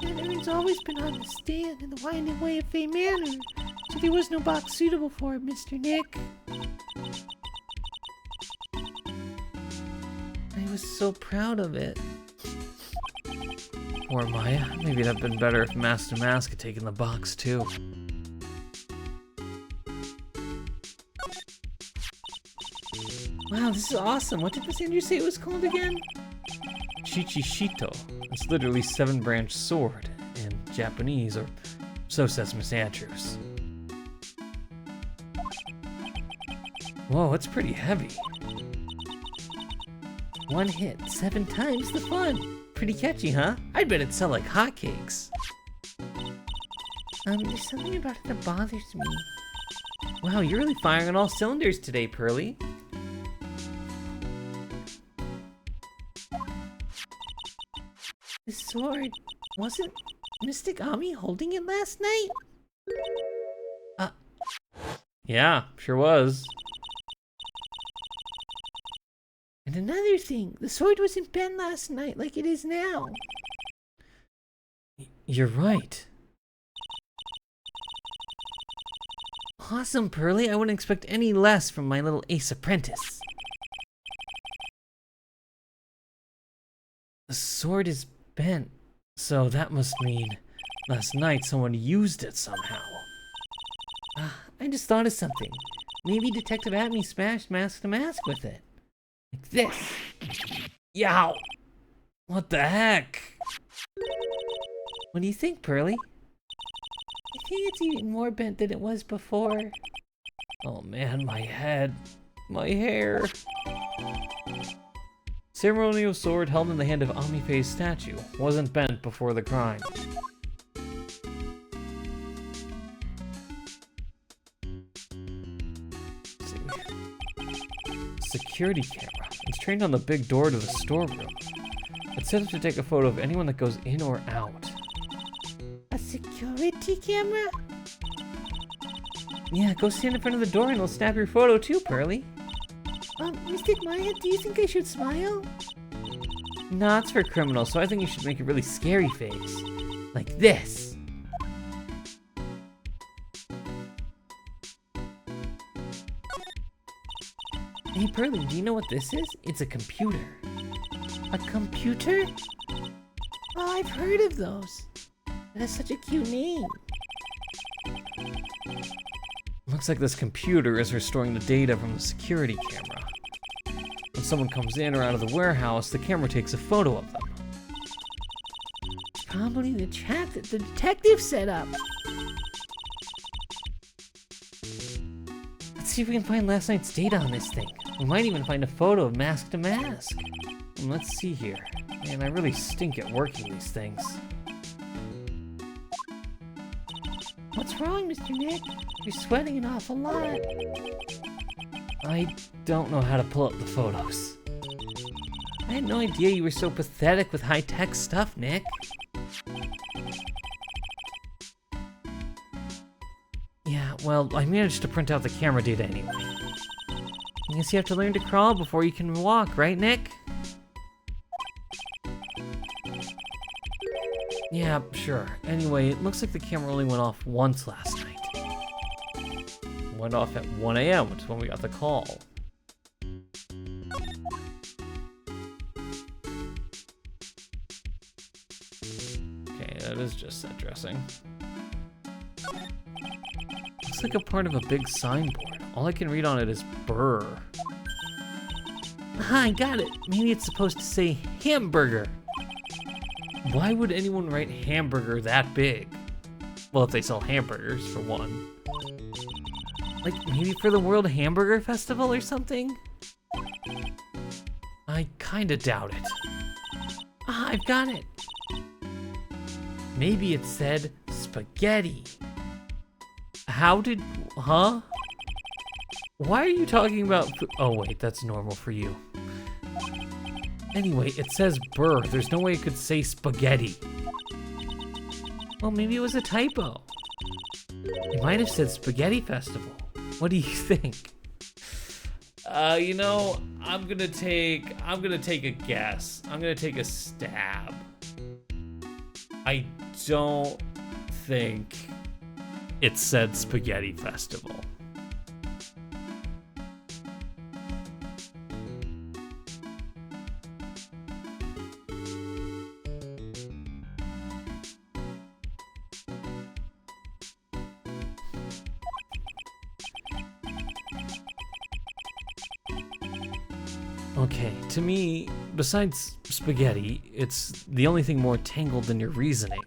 That urn's always been on the stand in the winding way of Fey Manor, so there was no box suitable for it, Mr. Nick. I was so proud of it. Poor Maya. Maybe it'd have been better if Mask De Masque had taken the box, too. Wow, this is awesome. What did Miss Andrews say it was called again? Chichishito. It's literally 7-branch sword in Japanese, or so says Miss Andrews. Whoa, it's pretty heavy. One hit, 7 times the fun. Pretty catchy, huh? I bet it'd sell like hotcakes. There's something about it that bothers me. Wow, you're really firing on all cylinders today, Pearly. The sword, wasn't Mystic Ami holding it last night? Yeah, sure was. And another thing, the sword wasn't bent last night like it is now. You're right. Awesome, Pearly. I wouldn't expect any less from my little ace apprentice. The sword is bent, so that must mean last night someone used it somehow. I just thought of something. Maybe Detective Atme smashed Mask De Masque with it. Like this. Yow! What the heck? What do you think, Pearly? I think it's even more bent than it was before. Oh man, my head. My hair. Ceremonial sword held in the hand of Amifei's statue wasn't bent before the crime. security camera. It's trained on the big door to the storeroom. It's set up to take a photo of anyone that goes in or out. A security camera? Yeah, go stand in front of the door and it'll snap your photo too, Pearly. Mystic Maya, do you think I should smile? Nah, it's for criminals, so I think you should make a really scary face. Like this. Hey, Pearly, do you know what this is? It's a computer. A computer? Oh, I've heard of those. That's such a cute name. Looks like this computer is restoring the data from the security camera. When someone comes in or out of the warehouse, the camera takes a photo of them. It's probably the chap that the detective set up. Let's see if we can find last night's data on this thing. We might even find a photo of Mask De Masque. Let's see here. Man, I really stink at working these things. What's wrong, Mr. Nick? You're sweating an awful lot. I don't know how to pull up the photos. I had no idea you were so pathetic with high-tech stuff, Nick. Yeah, well, I managed to print out the camera data anyway. I guess you have to learn to crawl before you can walk, right, Nick? Yeah, sure. Anyway, it looks like the camera only went off once last night. Went off at 1 a.m., which is when we got the call. Okay, that is just set dressing. Looks like a part of a big signboard. All I can read on it is "Burr." Ah, I got it. Maybe it's supposed to say hamburger. Why would anyone write hamburger that big? Well, if they sell hamburgers, for one. Like maybe for the World Hamburger Festival or something? I kinda doubt it. Ah, I've got it. Maybe it said spaghetti. Huh? Why are you talking about oh wait, that's normal for you. Anyway, it says burr. There's no way it could say spaghetti. Well, maybe it was a typo. It might have said Spaghetti Festival. What do you think? You know, I'm gonna take a guess. I'm gonna take a stab. I don't think it said Spaghetti Festival. Okay, to me, besides spaghetti, it's the only thing more tangled than your reasoning.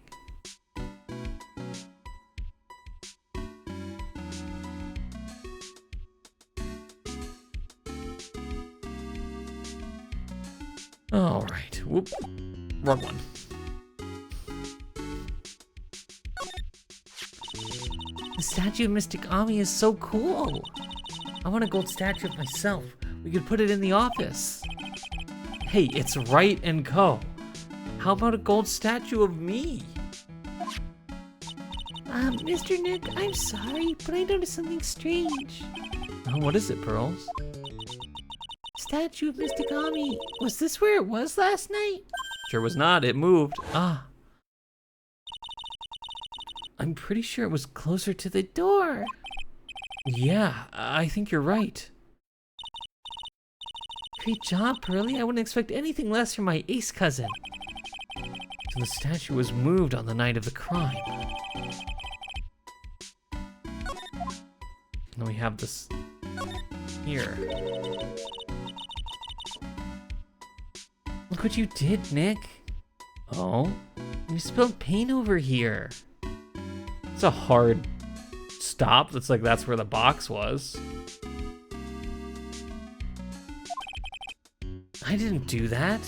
Alright, whoop, wrong one. The statue of Mystic Ami is so cool. I want a gold statue of myself. We could put it in the office. Hey, it's Right and Co. How about a gold statue of me? Mr. Nick, I'm sorry, but I noticed something strange. Oh, what is it, Pearls? Statue of Mystic Ami. Was this where it was last night? Sure was not, it moved. Ah. I'm pretty sure it was closer to the door. Yeah, I think you're right. Great job, Pearly. I wouldn't expect anything less from my ace cousin. So the statue was moved on the night of the crime. And we have this here. Look what you did, Nick. Oh? You spilled paint over here. It's a hard stop. That's like that's where the box was. I didn't do that.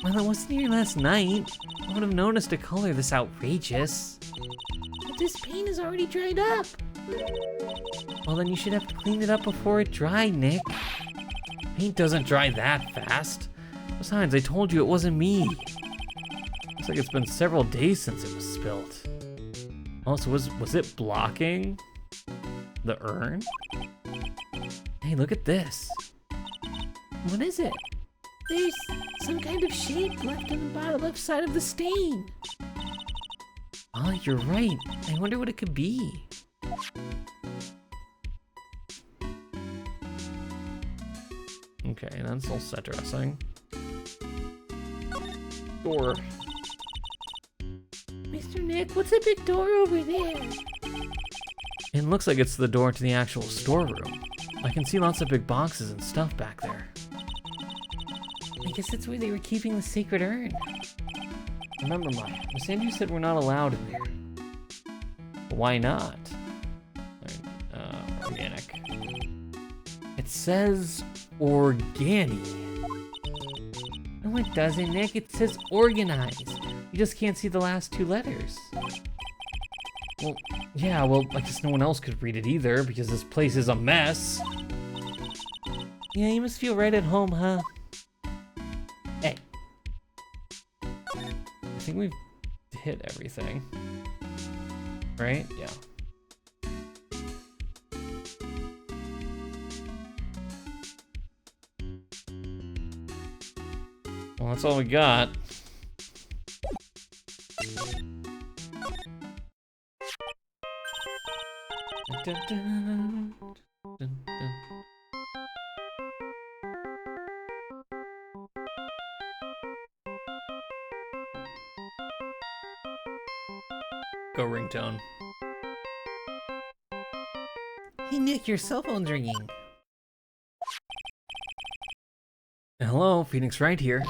Well, it wasn't here last night. I would have noticed a color this outrageous. But this paint is already dried up. Well, then you should have to clean it up before it dried, Nick. Paint doesn't dry that fast. Besides, I told you it wasn't me. Looks like it's been several days since it was spilled. Also, was it blocking the urn? Hey, look at this. What is it? There's some kind of shape left on the bottom left side of the stain. Oh, you're right. I wonder what it could be. Okay, that's all set dressing. Door. Mr. Nick, what's that big door over there? It looks like it's the door to the actual storeroom. I can see lots of big boxes and stuff back there. I guess that's where they were keeping the sacred urn. Remember, Maya, Miss Andrews said we're not allowed in there. But why not? Organic. It says organic. No, it doesn't, Nick. It says organized. You just can't see the last two letters. Well, yeah, well, I guess no one else could read it either because this place is a mess. Yeah, you must feel right at home, huh? Hey. I think we've hit everything. Right? Yeah. Well, that's all we got. Dun, dun, dun, dun. Go ringtone. Hey, Nick, your cell phone's ringing. Hello, Phoenix Wright here.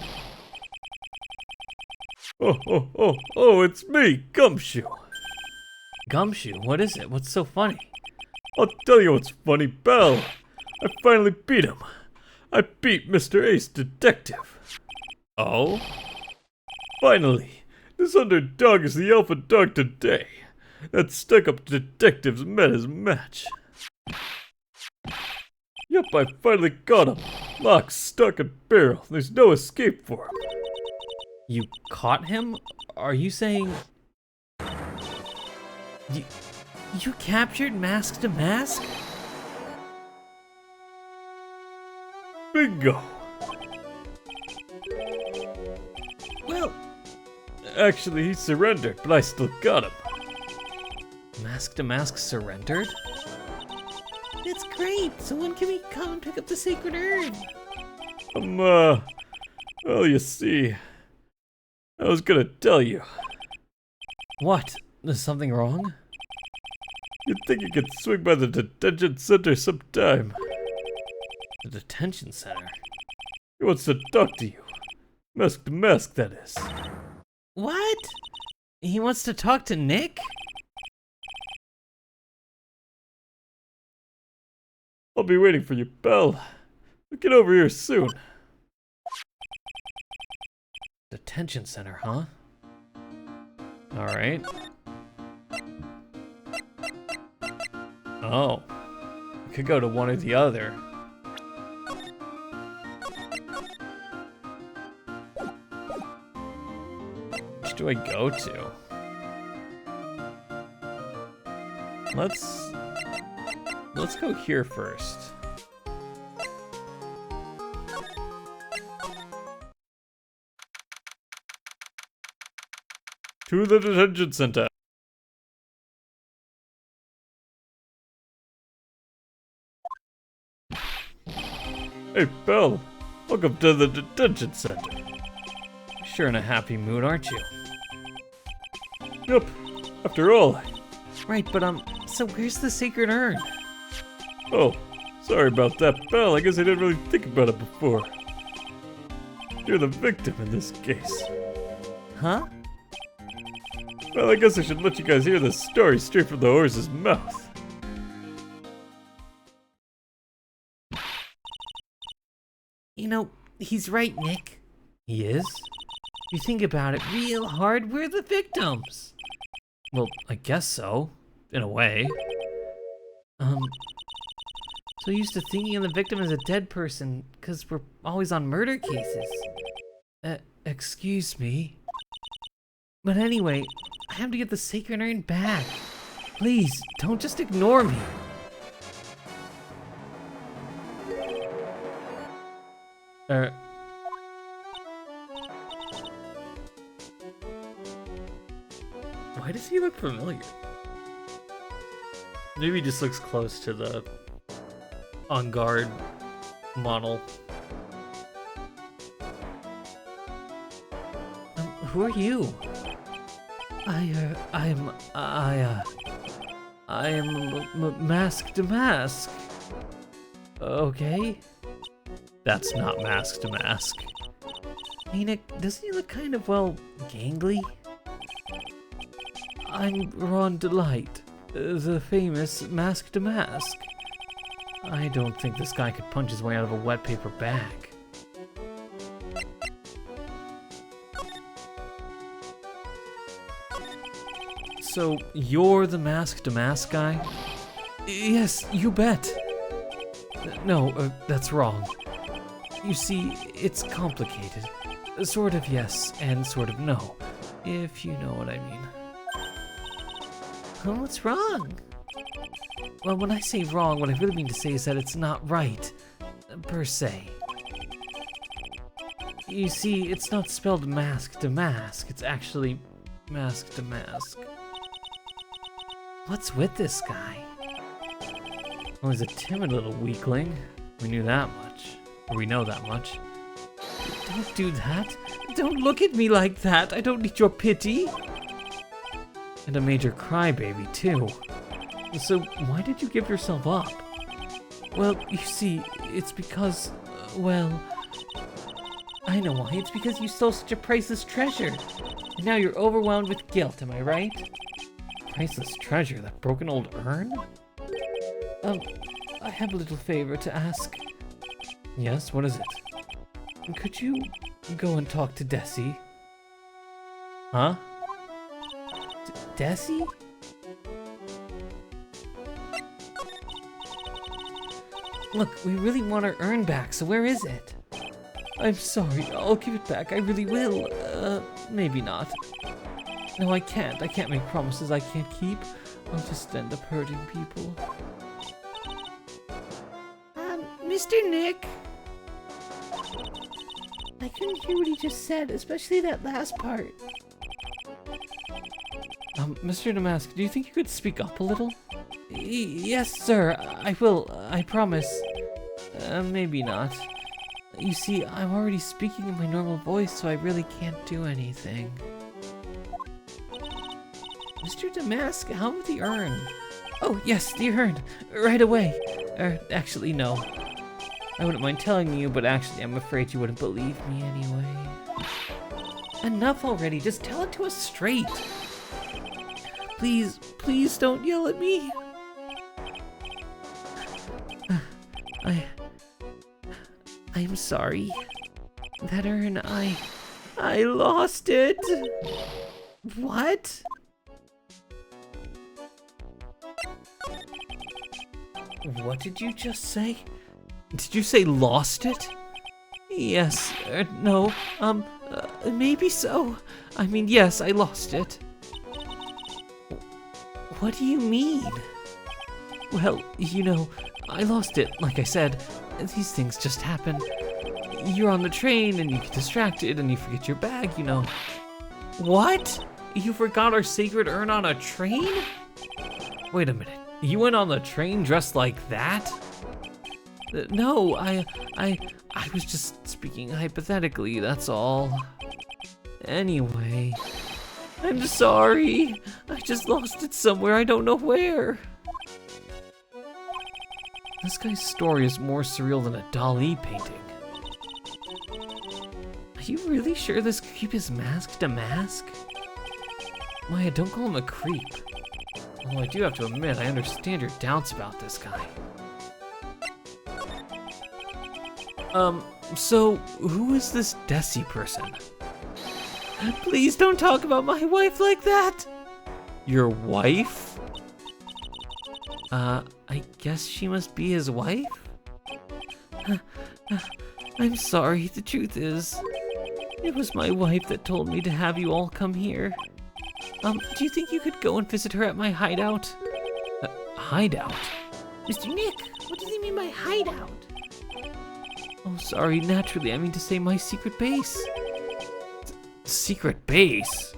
Oh, it's me, Gumshoe. Gumshoe, what is it? What's so funny? I'll tell you what's funny, Belle. I finally beat him. I beat Mr. Ace Detective. Oh? Finally, this underdog is the alpha dog today. That stuck-up detective's met his match. Yep, I finally got him. Lock, stock, and barrel. There's no escape for him. You caught him? Are you saying... You captured Mask De Masque? Bingo. Well, Actually, he surrendered, but I still got him. Mask De Masque surrendered? that's great. So when can we come and pick up the sacred urn? Well, you see, I was gonna tell you. What? Is something wrong? You'd think you could swing by the detention center sometime. The detention center? He wants to talk to you. Mask to mask, that is. What? He wants to talk to Nick? I'll be waiting for you, Belle. Get over here soon. Detention center, huh? Alright. Oh. We could go to one or the other. Which do I go to? Let's go here first. To the detention center. Hey, Belle. Welcome to the detention center. Sure in a happy mood, aren't you? Yep. After all. Right, but so where's the sacred urn? Oh, sorry about that, Belle. I guess I didn't really think about it before. You're the victim in this case. Huh? Well, I guess I should let you guys hear the story straight from the horse's mouth. You know, he's right, Nick. He is? If you think about it real hard, we're the victims. Well, I guess so, in a way. So used to thinking of the victim as a dead person, because we're always on murder cases. Excuse me. But anyway, I have to get the sacred urn back. Please, don't just ignore me. Why does he look familiar? Maybe he just looks close to the on guard model. Who are you? I am Mask De Masque. Okay. That's not Mask De Masque. Hey Nick, doesn't he look kind of, well, gangly? I'm Ron Delight, the famous Mask De Masque. I don't think this guy could punch his way out of a wet paper bag. So, you're the Mask De Masque guy? Yes, you bet. No, that's wrong. You see, it's complicated. Sort of yes, and sort of no, if you know what I mean. Oh, what's wrong? Well, when I say wrong, what I really mean to say is that it's not right, per se. You see, it's not spelled Mask De Masque, it's actually Mask De Masque. What's with this guy? Well, he's a timid little weakling. We knew that much. Or we know that much. Don't do that. Don't look at me like that. I don't need your pity. And a major crybaby, too. So, why did you give yourself up? Well, you see, it's because, well... I know why. It's because you stole such a priceless treasure. And now you're overwhelmed with guilt, am I right? Priceless treasure? That broken old urn? I have a little favor to ask. Yes, what is it? Could you go and talk to Desi? Huh? Desi? Look, we really want our urn back, so where is it? I'm sorry, I'll give it back, I really will. Maybe not. No, I can't. I can't make promises I can't keep. I'll just end up hurting people. Mr. Nick? I couldn't hear what he just said, especially that last part. Mr. De Masque, do you think you could speak up a little? Yes, sir, I will, I promise. Maybe not. You see, I'm already speaking in my normal voice, so I really can't do anything. Mr. De Masque, how about the urn? Oh, yes, the urn. Right away. Actually, no. I wouldn't mind telling you, but actually, I'm afraid you wouldn't believe me anyway. Enough already. Just tell it to us straight. Please, please don't yell at me. I'm sorry. That urn, I lost it. What? What did you just say? Did you say lost it? Yes, no, maybe so. I mean, yes, I lost it. What do you mean? Well, you know, I lost it, like I said. These things just happen. You're on the train and you get distracted and you forget your bag, you know. What? You forgot our sacred urn on a train? Wait a minute. You went on the train dressed like that? No, I was just speaking hypothetically, that's all. Anyway, I'm sorry. I just lost it somewhere, I don't know where. This guy's story is more surreal than a Dali painting. Are you really sure this creep is Mask De Masque? Maya, don't call him a creep. Although I do have to admit, I understand your doubts about this guy. So, who is this Desi person? Please don't talk about my wife like that! Your wife? I I guess she must be his wife? I'm sorry, the truth is, it was my wife that told me to have you all come here. Do you think you could go and visit her at my hideout? Hideout? Mr. Nick, what does he mean by hideout? Oh, sorry, naturally, I mean to say my secret base. Secret base?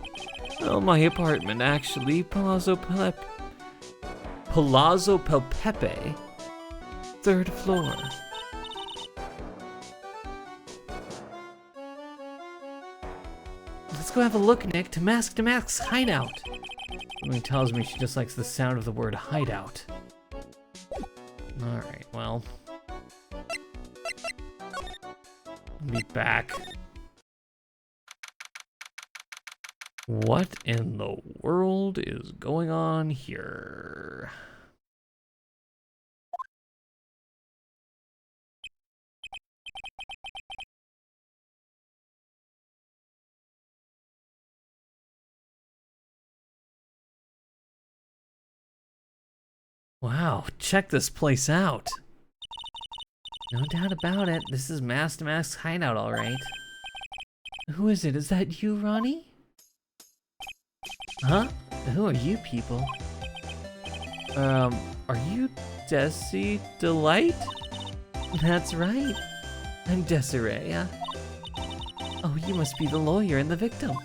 Oh, my apartment, actually, Palazzo Pelpepe, 3rd floor. Let's go have a look, Nick, to Mask De Masque's hideout. Something tells me she just likes the sound of the word hideout. Alright, well. I'll be back. What in the world is going on here? Wow, check this place out. No doubt about it, this is Mask De Masque's hideout, all right. Who is it? Is that you, Ronnie? Huh? Who are you people? Are you Desi Delight? That's right. I'm Desiree. Oh, you must be the lawyer and the victim.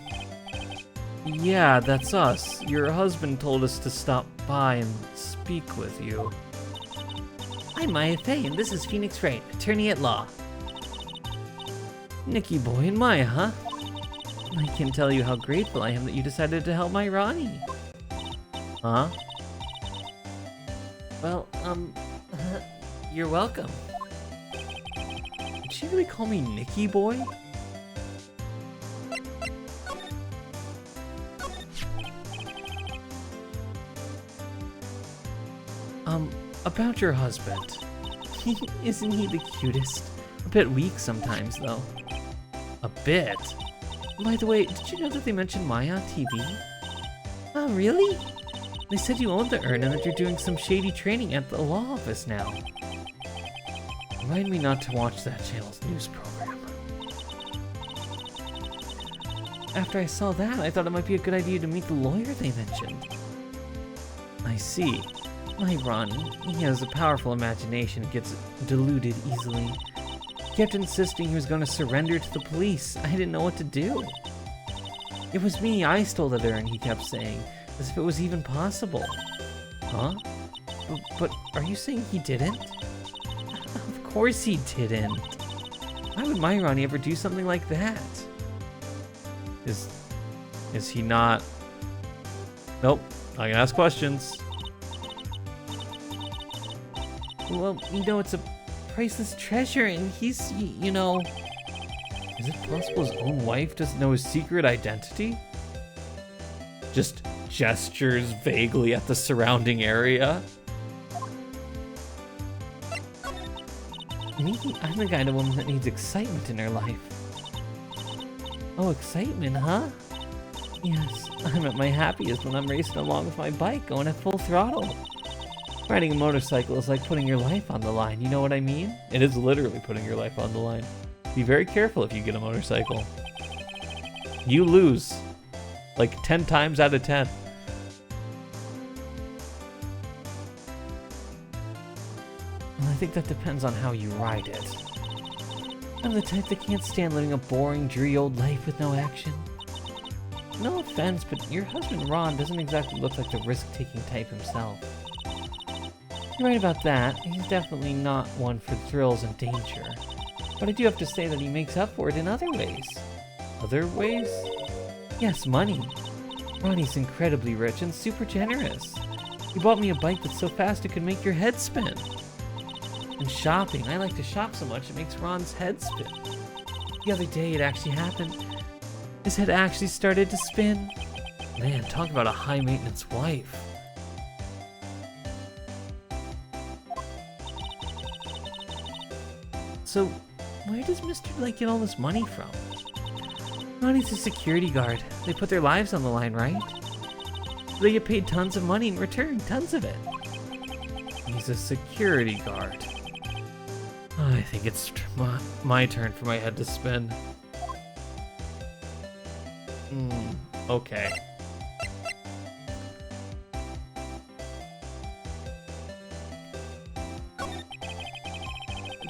Yeah, that's us. Your husband told us to stop by and speak with you. I'm Maya Fey, and this is Phoenix Wright, attorney at law. Nicky boy and Maya, huh? I can tell you how grateful I am that you decided to help my Ronnie. Huh? Well, you're welcome. Did she really call me Nicky boy? About your husband. Isn't he the cutest? A bit weak sometimes, though. A bit? By the way, did you know that they mentioned Maya on TV? Oh, really? They said you owned the urn and that you're doing some shady training at the law office now. Remind me not to watch that channel's news program. After I saw that, I thought it might be a good idea to meet the lawyer they mentioned. I see. My Ronnie, he has a powerful imagination and gets deluded easily. He kept insisting he was going to surrender to the police. I didn't know what to do. It was me, I stole the urn, he kept saying, as if it was even possible. Huh? But are you saying he didn't? Of course he didn't. Why would my Ronnie ever do something like that? Is he not? Nope, I can ask questions. Well, you know, it's a priceless treasure, and he's, you know... Is it possible his own wife doesn't know his secret identity? Just gestures vaguely at the surrounding area. Me? I'm the kind of woman that needs excitement in her life. Oh, excitement, huh? Yes, I'm at my happiest when I'm racing along with my bike, going at full throttle. Riding a motorcycle is like putting your life on the line, you know what I mean? It is literally putting your life on the line. Be very careful if you get a motorcycle. You lose. Like 10 times out of 10. Well, I think that depends on how you ride it. I'm the type that can't stand living a boring, dreary old life with no action. No offense, but your husband Ron doesn't exactly look like the risk-taking type himself. You're right about that. He's definitely not one for thrills and danger. But I do have to say that he makes up for it in other ways. Other ways? Yes, money. Ronnie's incredibly rich and super generous. He bought me a bike that's so fast it could make your head spin. And shopping. I like to shop so much it makes Ron's head spin. The other day it actually happened. His head actually started to spin. Man, talk about a high-maintenance wife. So, where does Mr. Blake get all this money from? Ronnie's a security guard. They put their lives on the line, right? They get paid tons of money in return, tons of it. He's a security guard. I think it's my turn for my head to spin. Okay.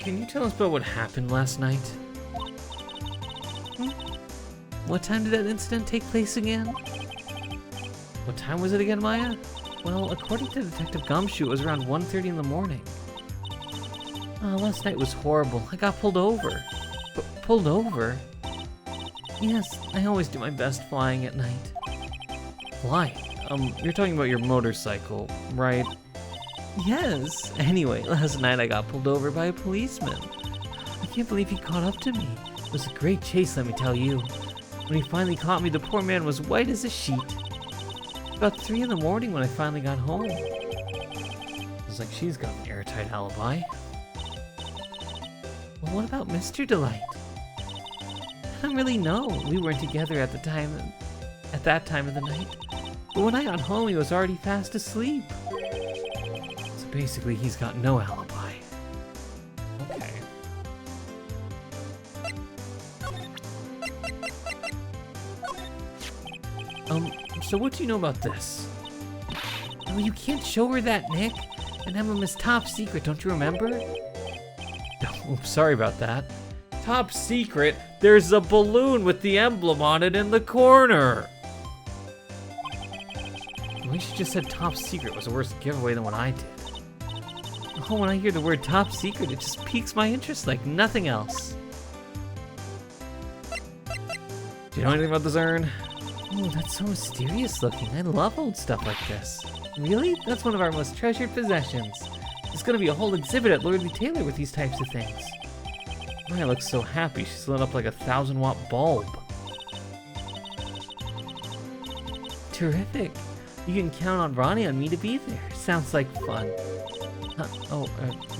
Can you tell us about what happened last night? What time did that incident take place again? What time was it again, Maya? Well, according to Detective Gumshoe, it was around 1:30 in the morning. Last night was horrible. I got pulled over. Pulled over? Yes, I always do my best flying at night. Flying? You're talking about your motorcycle, right? Yes. Anyway, last night I got pulled over by a policeman. I can't believe he caught up to me. It was a great chase, let me tell you. When he finally caught me, the poor man was white as a sheet. About 3 in the morning when I finally got home. Looks like she's got an airtight alibi. Well, what about Mr. Delight? I don't really know. We weren't together at that time of the night. But when I got home, he was already fast asleep. So basically, he's got no alibi. Okay. So what do you know about this? Oh, you can't show her that, Nick. And Emma's top secret, don't you remember? Oops, sorry about that. Top secret, there's a balloon with the emblem on it in the corner. The way she just said top secret was a worse giveaway than what I did. Oh, when I hear the word top secret, it just piques my interest like nothing else. Do you know anything about this urn? Oh, that's so mysterious looking. I love old stuff like this. Really? That's one of our most treasured possessions. There's gonna be a whole exhibit at Lordly Taylor with these types of things. Maya looks so happy. She's lit up like a 1,000-watt bulb. Terrific. You can count on Ronnie and me to be there. Sounds like fun.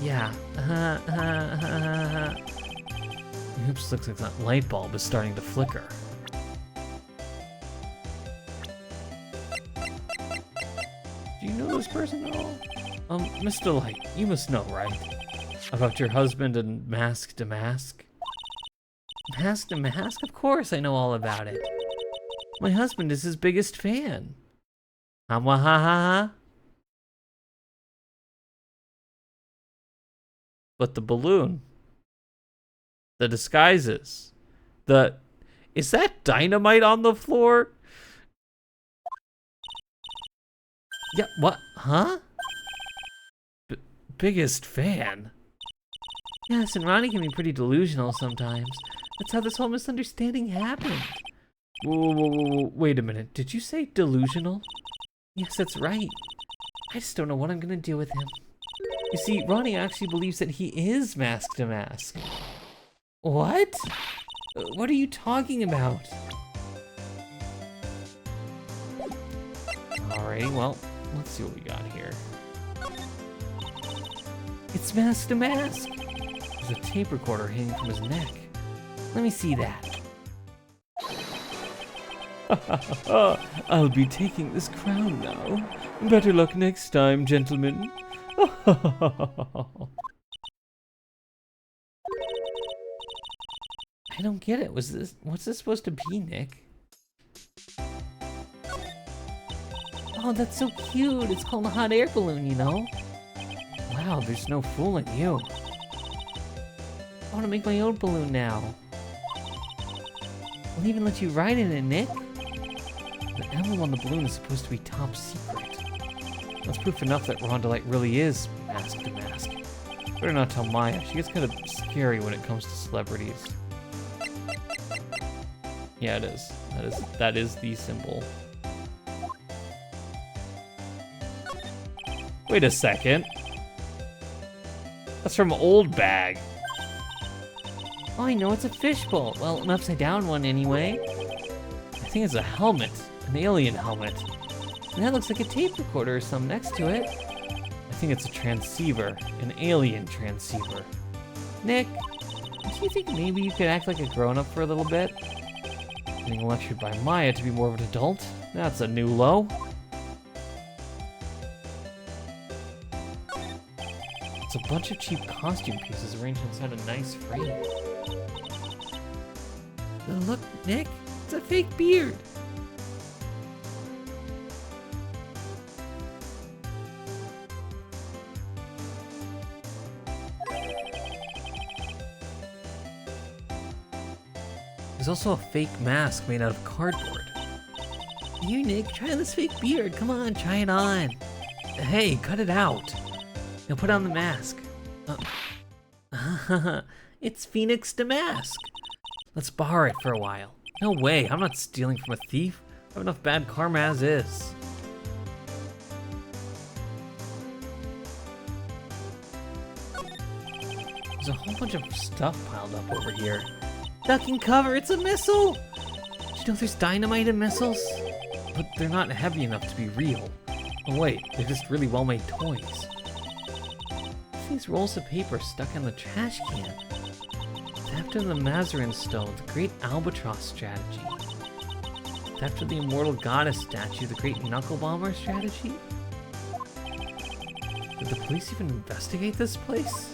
Yeah. Oops, looks like that light bulb is starting to flicker. Do you know this person at all? Mr. Light, you must know, right? About your husband and Mask De Masque? Mask De Masque? Of course I know all about it. My husband is his biggest fan. But the balloon. The disguises. Is that dynamite on the floor? Yeah, what? Huh? Biggest fan? Yes, and Ronnie can be pretty delusional sometimes. That's how this whole misunderstanding happened. Whoa, wait a minute. Did you say delusional? Yes, that's right. I just don't know what I'm gonna do with him. You see, Ronnie actually believes that he is Mask De Masque. What? What are you talking about? Alrighty, well, let's see what we got here. It's Mask De Masque. There's a tape recorder hanging from his neck. Let me see that. I'll be taking this crown now. Better luck next time, gentlemen. I don't get it. What's this supposed to be, Nick? Oh, that's so cute. It's called a hot air balloon, you know? Wow, there's no fooling you. I want to make my own balloon now. I'll even let you ride in it, Nick. The emblem on the balloon is supposed to be top secret. That's proof enough that Rondalite really is Mask De Masque. Better not tell Maya. She gets kind of scary when it comes to celebrities. Yeah, it is. That is the symbol. Wait a second. That's from Old Bag. Oh, I know, it's a fishbowl. Well, an upside down one anyway. I think it's a helmet. An alien helmet. And that looks like a tape recorder or something next to it. I think it's a transceiver. An alien transceiver. Nick, do you think maybe you could act like a grown-up for a little bit? Getting lectured by Maya to be more of an adult? That's a new low. It's a bunch of cheap costume pieces arranged inside a nice frame. Look, Nick, it's a fake beard. There's also a fake mask made out of cardboard. Here, Nick, try this fake beard. Come on, try it on. Hey, cut it out. Now put on the mask. It's Phoenix De Masque. Let's borrow it for a while. No way, I'm not stealing from a thief. I have enough bad karma as is. There's a whole bunch of stuff piled up over here. Duck and cover, it's a missile. Did you know there's dynamite in missiles? But they're not heavy enough to be real. Oh wait, they're just really well-made toys. These rolls of paper stuck in the trash can. Tapped in the Mazarin Stone, the Great Albatross strategy. Tapped in the Immortal Goddess statue, the Great Knuckle Bomber strategy. Did the police even investigate this place?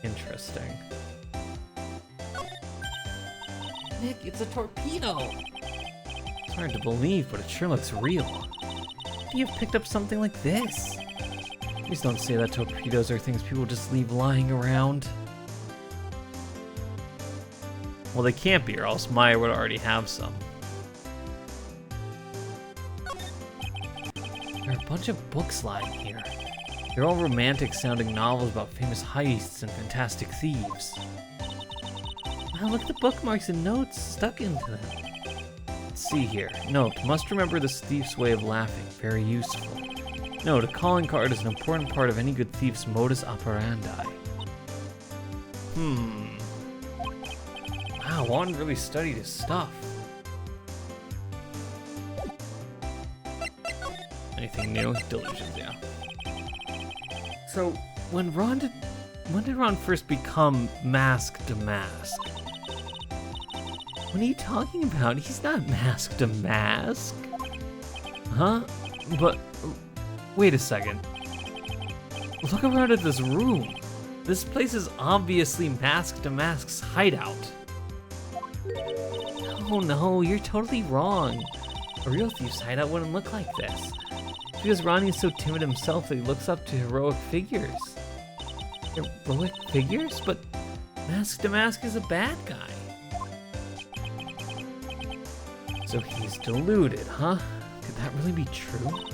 Interesting. Nick, it's a torpedo. It's hard to believe, but it sure looks real. Could you have picked up something like this? Please don't say that torpedoes are things people just leave lying around. Well, they can't be, or else Maya would already have some. There are a bunch of books lying here. They're all romantic-sounding novels about famous heists and fantastic thieves. Wow, look at the bookmarks and notes stuck into them. Let's see here. Note, must remember this thief's way of laughing. Very useful. Note, a calling card is an important part of any good thief's modus operandi. Wow, Juan really studied his stuff. Anything new? Delusions, yeah. So, when did Ron first become Mask De Masque? What are you talking about? He's not Mask De Masque. Huh? But, wait a second. Look around at this room. This place is obviously Mask De Masque's hideout. Oh no, you're totally wrong. A real thief's hideout wouldn't look like this. Because Ronnie is so timid himself that he looks up to heroic figures. Heroic figures? But Mask De Masque is a bad guy. So he's deluded, huh? Could that really be true?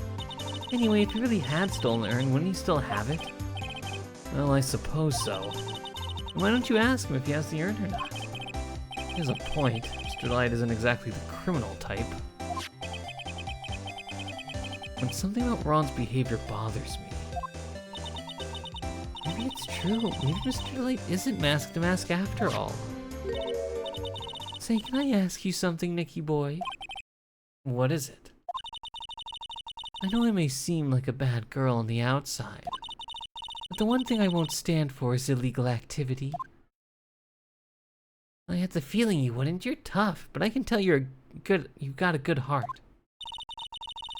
Anyway, if he really had stolen the urn, wouldn't he still have it? Well, I suppose so. Why don't you ask him if he has the urn or not? He has a point. Mr. Delight isn't exactly the criminal type. When something about Ron's behavior bothers me. Maybe it's true. Maybe Mr. Delight isn't Mask De Masque after all. Say, can I ask you something, Nicky boy? What is it? I know I may seem like a bad girl on the outside, but the one thing I won't stand for is illegal activity. I had the feeling you wouldn't. You're tough, but I can tell you've got a good heart.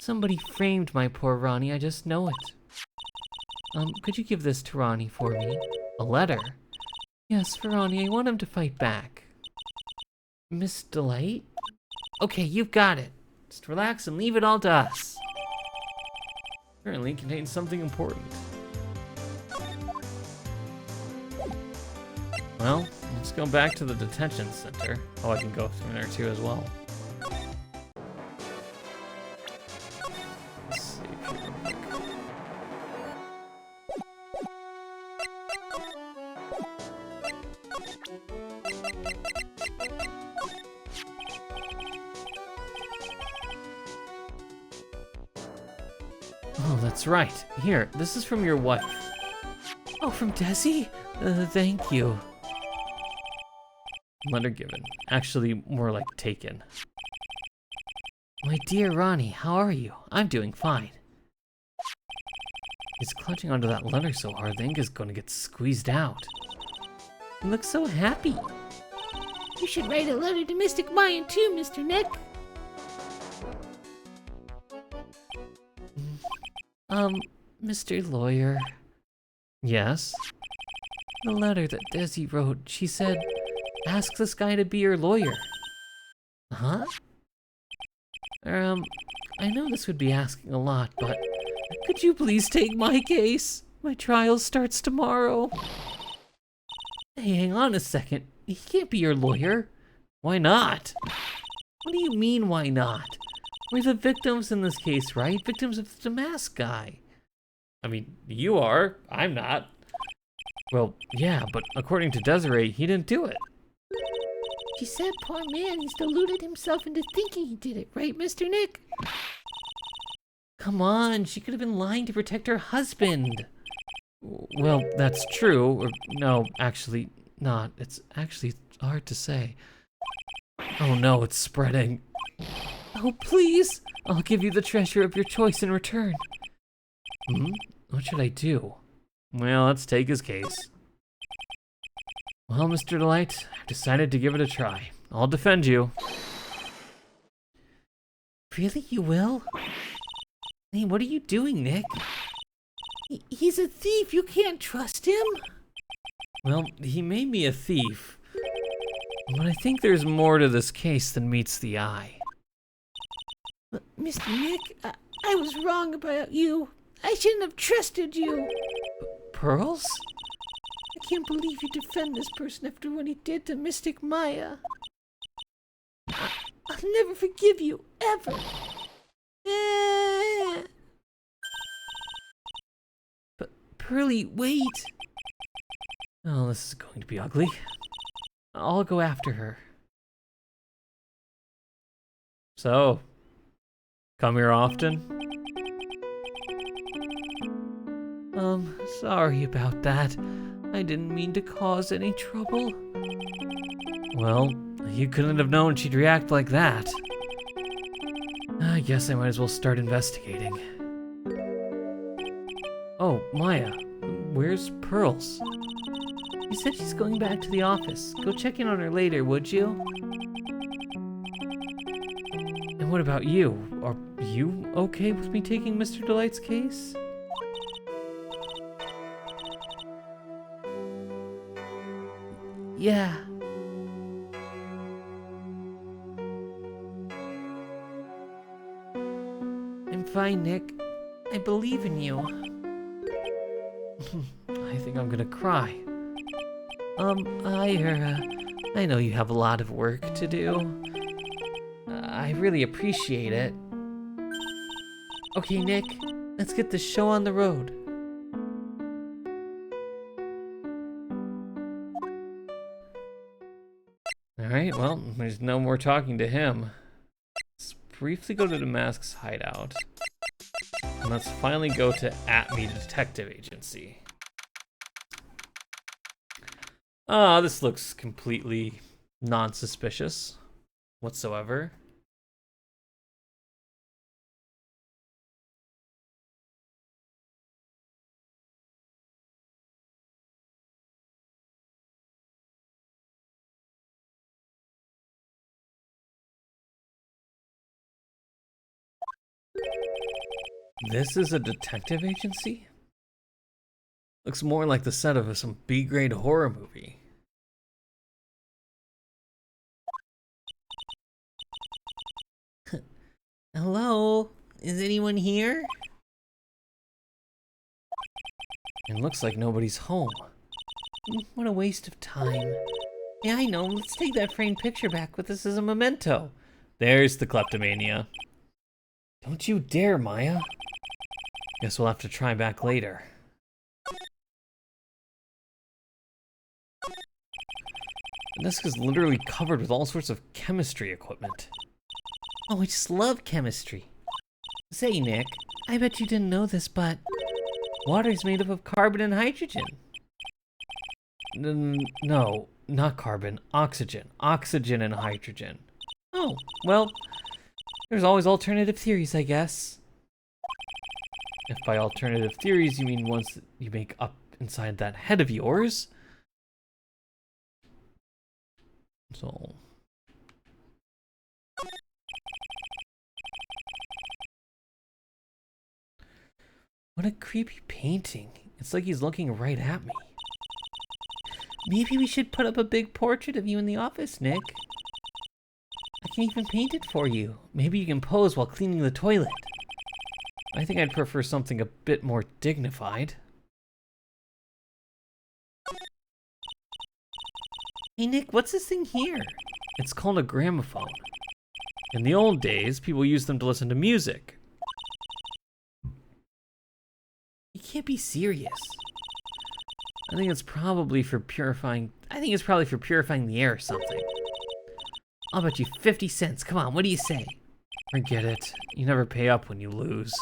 Somebody framed my poor Ronnie, I just know it. Could you give this to Ronnie for me? A letter? Yes, for Ronnie. I want him to fight back. Miss Delight? Okay, you've got it. Just relax and leave it all to us. Apparently it contains something important. Well, let's go back to the detention center. Oh, I can go through there too as well. Let's see if you real quick. Oh, that's right. Here, this is from your wife. Oh, from Desi? Thank you. Letter given. Actually, more like taken. My dear Ronnie, how are you? I'm doing fine. He's clutching onto that letter so hard the ink is going to get squeezed out. You look so happy. You should write a letter to Mystic Mayan too, Mr. Nick. Mr. Lawyer. Yes? The letter that Desi wrote, she said, ask this guy to be your lawyer. Huh? I know this would be asking a lot, but could you please take my case? My trial starts tomorrow. Hey, hang on a second. He can't be your lawyer. Why not? What do you mean, why not? We're the victims in this case, right? Victims of the mask guy. I mean, you are. I'm not. Well, yeah, but according to Desiree, he didn't do it. She said, poor man, he's deluded himself into thinking he did it, right, Mr. Nick? Come on, she could have been lying to protect her husband. Well, that's true. Or, no, actually, not. It's actually hard to say. Oh no, it's spreading. Oh, please! I'll give you the treasure of your choice in return. What should I do? Well, let's take his case. Well, Mr. Delight, I've decided to give it a try. I'll defend you. Really, you will? Hey, what are you doing, Nick? He's a thief, you can't trust him. Well, he made me a thief. But I think there's more to this case than meets the eye. Mr. Nick, I was wrong about you. I shouldn't have trusted you. Pearls? I can't believe you defend this person after what he did to Mystic Maya. I'll never forgive you, ever. But, Pearly, wait. Oh, this is going to be ugly. I'll go after her. So, come here often? Sorry about that. I didn't mean to cause any trouble. Well, you couldn't have known she'd react like that. I guess I might as well start investigating. Oh, Maya, where's Pearls? She said she's going back to the office. Go check in on her later, would you? And what about you? Are you okay with me taking Mr. Delight's case? Yeah. I'm fine, Nick. I believe in you. I think I'm gonna cry. I know you have a lot of work to do. I really appreciate it. Okay, Nick, let's get this show on the road. Alright, well, there's no more talking to him. Let's briefly go to the Mask's hideout. And let's finally go to Atme Detective Agency. Ah, this looks completely non-suspicious whatsoever. This is a detective agency? Looks more like the set of some B-grade horror movie. Hello? Is anyone here? It looks like nobody's home. What a waste of time. Yeah, I know. Let's take that framed picture back with us as a memento. There's the kleptomania. Don't you dare, Maya. Guess we'll have to try back later. The desk is literally covered with all sorts of chemistry equipment. Oh, I just love chemistry. Say, Nick, I bet you didn't know this, but water's made up of carbon and hydrogen. No, not carbon. Oxygen. Oxygen and hydrogen. Oh, well, there's always alternative theories, I guess. If by alternative theories you mean ones that you make up inside that head of yours. So... What a creepy painting. It's like he's looking right at me. Maybe we should put up a big portrait of you in the office, Nick. I can even paint it for you. Maybe you can pose while cleaning the toilet. I think I'd prefer something a bit more dignified. Hey Nick, what's this thing here? It's called a gramophone. In the old days, people used them to listen to music. You can't be serious. I think it's probably for purifying the air or something. I'll bet you 50 cents. Come on, what do you say? Forget it. You never pay up when you lose.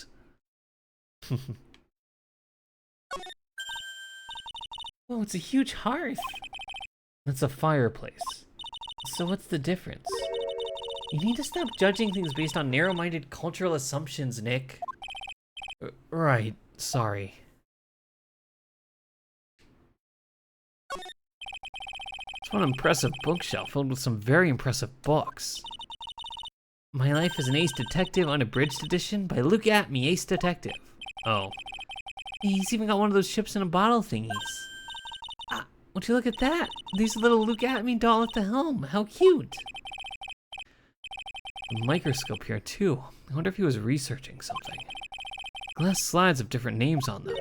Oh, it's a huge hearth. It's a fireplace. So what's the difference? You need to stop judging things based on narrow-minded cultural assumptions, Nick. Right, sorry. It's one impressive bookshelf filled with some very impressive books. My Life as an Ace Detective Unabridged Edition by Look At Me, Ace Detective. Oh. He's even got one of those ships in a bottle thingies. Ah, would you look at that? There's a little Look At Me doll at the helm. How cute. A microscope here too. I wonder if he was researching something. Glass slides have different names on them.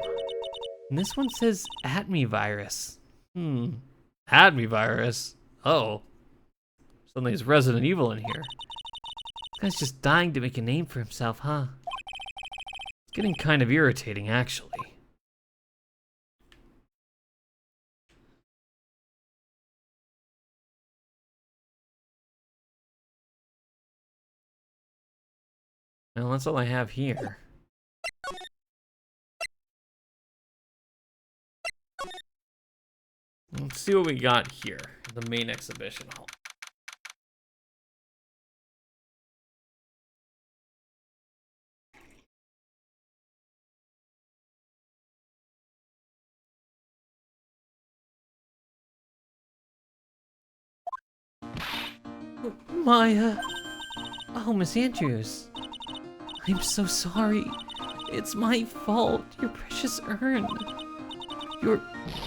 And this one says Atme virus. Had me virus. Oh. Suddenly it's Resident Evil in here. This guy's just dying to make a name for himself, huh? It's getting kind of irritating, actually. Well, that's all I have here. Let's see what we got here. The main exhibition hall. Maya. Oh, Miss Andrews. I'm so sorry. It's my fault. Your precious urn. Your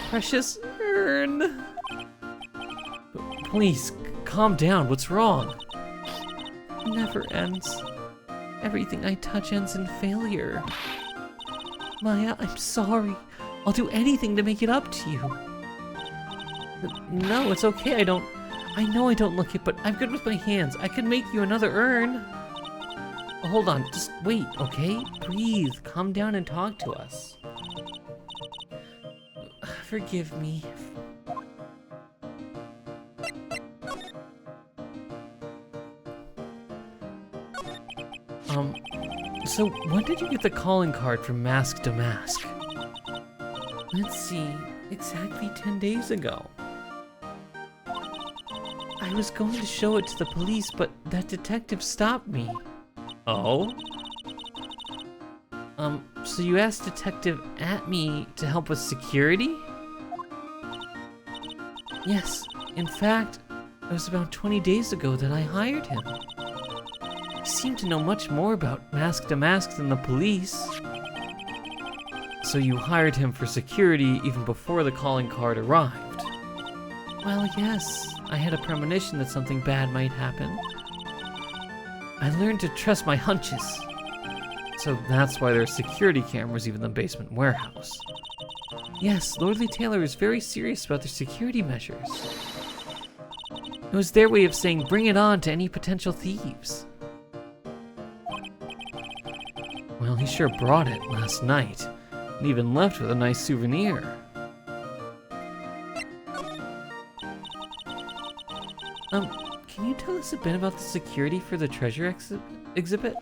precious urn. Please, calm down. What's wrong? It never ends. Everything I touch ends in failure. Maya, I'm sorry. I'll do anything to make it up to you. No, it's okay. I know I don't look it, but I'm good with my hands. I can make you another urn. Oh, hold on, just wait, okay? Breathe, calm down and talk to us. Forgive me. So when did you get the calling card from Mask De Masque? Let's see, exactly 10 days ago. I was going to show it to the police, but that detective stopped me. Oh? So you asked Detective Atme to help with security? Yes, in fact, it was about 20 days ago that I hired him. He seemed to know much more about Mask De Masque than the police. So you hired him for security even before the calling card arrived? Well, yes. I had a premonition that something bad might happen. I learned to trust my hunches. So that's why there's security cameras even in the basement warehouse. Yes, Lordly Taylor is very serious about their security measures. It was their way of saying bring it on to any potential thieves. Well, he sure brought it last night, and even left with a nice souvenir. Can you tell us a bit about the security for the treasure exhibit?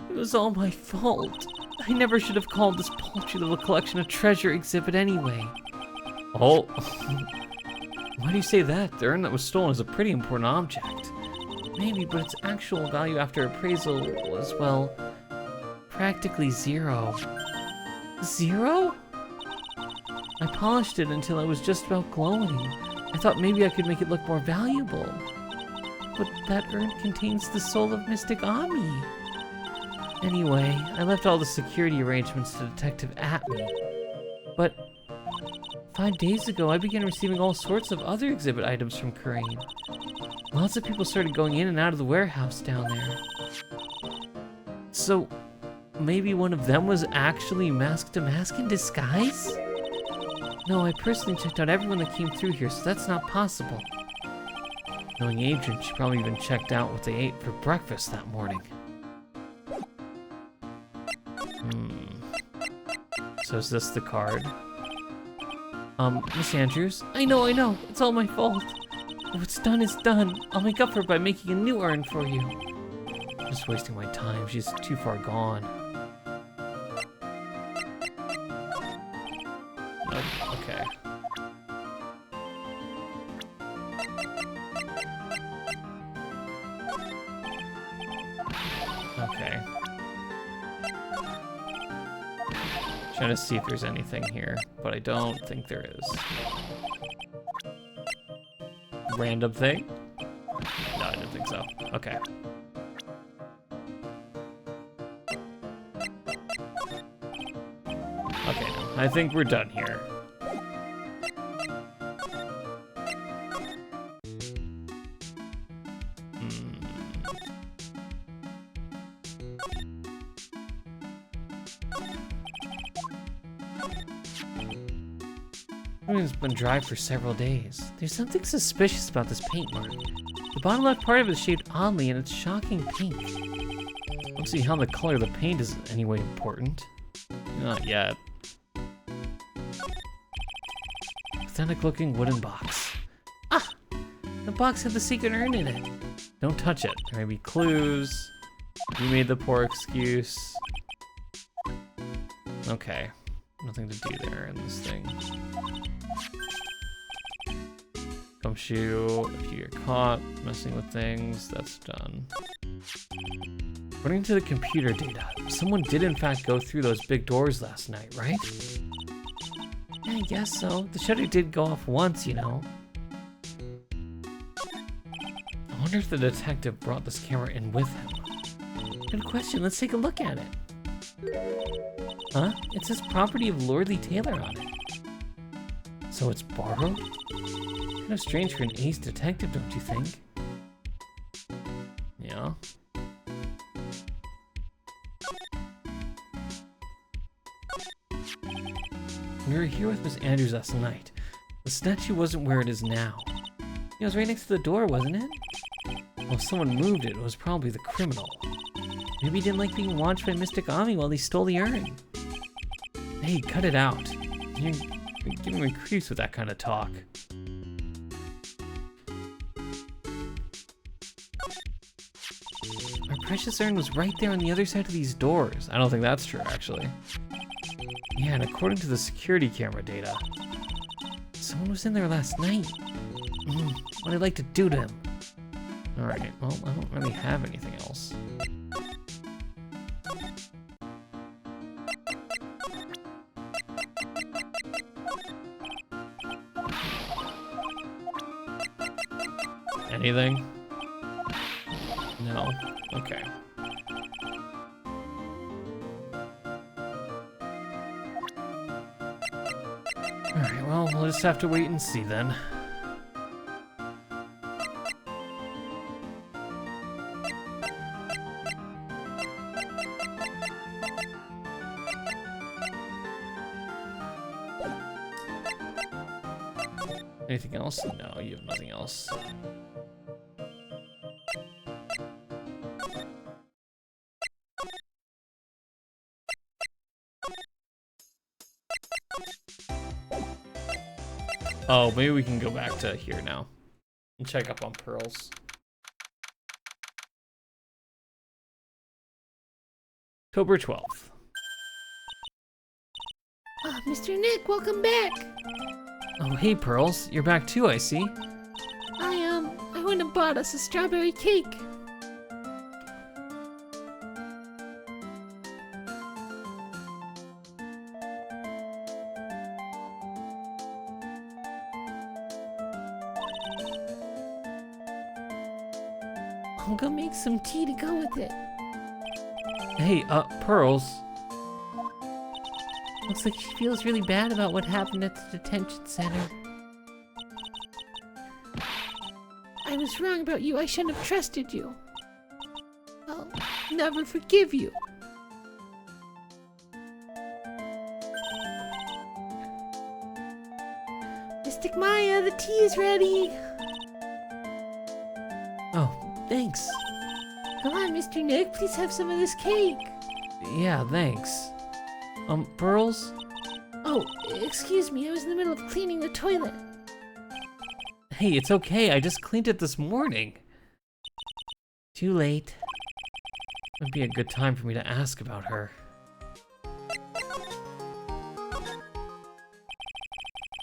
It was all my fault. I never should have called this paltry little collection a treasure exhibit anyway. Oh, why do you say that? The urn that was stolen is a pretty important object. Maybe, but its actual value after appraisal was, well, practically zero. Zero? I polished it until it was just about glowing. I thought maybe I could make it look more valuable. But that urn contains the soul of Mystic Ami. Anyway, I left all the security arrangements to Detective Atme. But 5 days ago, I began receiving all sorts of other exhibit items from Corinne. Lots of people started going in and out of the warehouse down there. So, maybe one of them was actually Mask De Masque in disguise? No, I personally checked out everyone that came through here, so that's not possible. Knowing Adrian, she probably even checked out what they ate for breakfast that morning. So is this the card? Miss Andrews? I know, it's all my fault. What's done is done. I'll make up for it by making a new urn for you. I'm just wasting my time, she's too far gone. Nope, okay. Okay. Trying to see if there's anything here, but I don't think there is. Random thing? No, I didn't think so. Okay. Okay, no, I think we're done here. It's been dry for several days. There's something suspicious about this paint mark. The bottom left part of it is shaped oddly and it's shocking pink. I don't see how the color of the paint is in any way important. Not yet. Pathetic looking wooden box. Ah! The box had the secret urn in it. Don't touch it. There may be clues. You made the poor excuse. Okay. Nothing to do there in this thing. Gumshoe, if you get caught messing with things, that's done. According to the computer data, someone did in fact go through those big doors last night, right? Yeah, I guess so. The shutter did go off once, you know. I wonder if the detective brought this camera in with him. Good question, let's take a look at it. Huh? It says property of Lordly Taylor on it. So it's borrowed? Kind of strange for an ace detective, don't you think? Yeah. We were here with Miss Andrews last night. The statue wasn't where it is now. It was right next to the door, wasn't it? Well, if someone moved it, it was probably the criminal. Maybe he didn't like being watched by Mystic Ami while he stole the urn. Hey, cut it out. You're giving me creeps with that kind of talk. Our precious urn was right there on the other side of these doors. I don't think that's true, actually. Yeah, and according to the security camera data, someone was in there last night. What'd I like to do to him? Alright, well, I don't really have anything else. Anything? No? Okay. Alright, well, we'll just have to wait and see then. Anything else? No, you have nothing else. Oh, maybe we can go back to here now and check up on pearls. October 12th. Ah, Mr. Nick, welcome back. Oh, hey, Pearls. You're back too, I see. I went and bought us a strawberry cake. I'll go make some tea to go with it. Hey, Pearls. Looks like she feels really bad about what happened at the detention center. I was wrong about you. I shouldn't have trusted you. I'll never forgive you. Mystic Maya, the tea is ready. Oh, thanks. Come on, Mr. Nick, please have some of this cake. Yeah, thanks. Pearls? Oh, excuse me, I was in the middle of cleaning the toilet. Hey, it's okay, I just cleaned it this morning. Too late. Would be a good time for me to ask about her.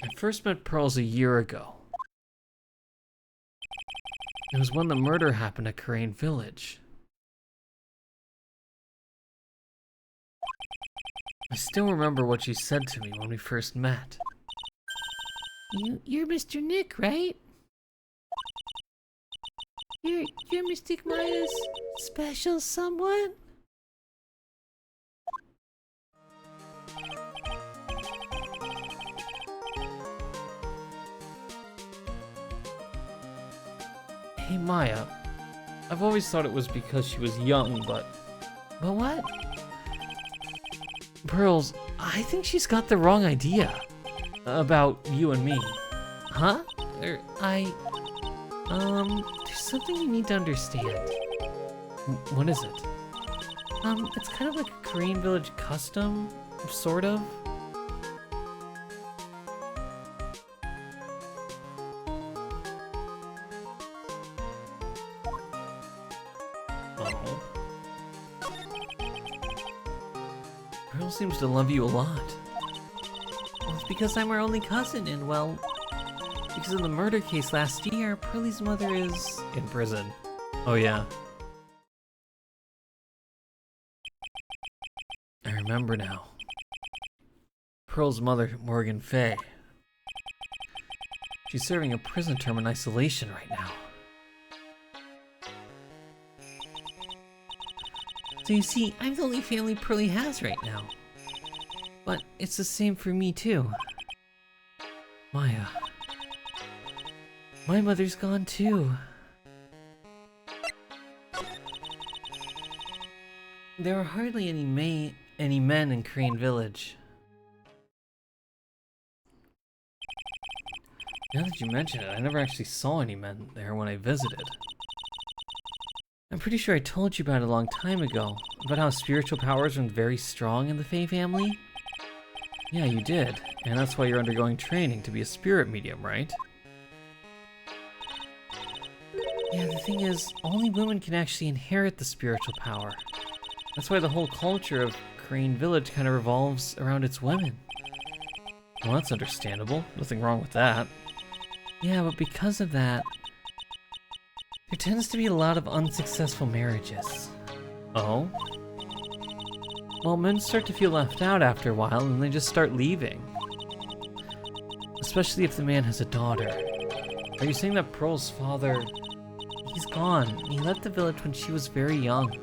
I first met Pearls a year ago. It was when the murder happened at Crane Village. I still remember what she said to me when we first met. You're Mr. Nick, right? You're Mystic Maya's special someone? Hey Maya, I've always thought it was because she was young, but What? Pearls, I think she's got the wrong idea about you and me. Huh? There's something you need to understand. What is it? It's kind of like a Korean village custom, sort of. Oh. Pearl seems to love you a lot. Well, it's because I'm her only cousin, and well, because of the murder case last year, Pearlie's mother is In prison. Oh yeah. I remember now. Pearl's mother, Morgan Fay. She's serving a prison term in isolation right now. So you see, I'm the only family Pearlie has right now. But it's the same for me too. Maya. My mother's gone too. There are hardly any men in Crane Village. Now that you mention it, I never actually saw any men there when I visited. I'm pretty sure I told you about it a long time ago, about how spiritual powers are very strong in the Fey family. Yeah, you did. And that's why you're undergoing training to be a spirit medium, right? Yeah, the thing is, only women can actually inherit the spiritual power. That's why the whole culture of Crane Village kind of revolves around its women. Well, that's understandable. Nothing wrong with that. Yeah, but because of that, there tends to be a lot of unsuccessful marriages. Oh? Well, men start to feel left out after a while and they just start leaving. Especially if the man has a daughter. Are you saying that Pearl's father... He's gone. He left the village when she was very young.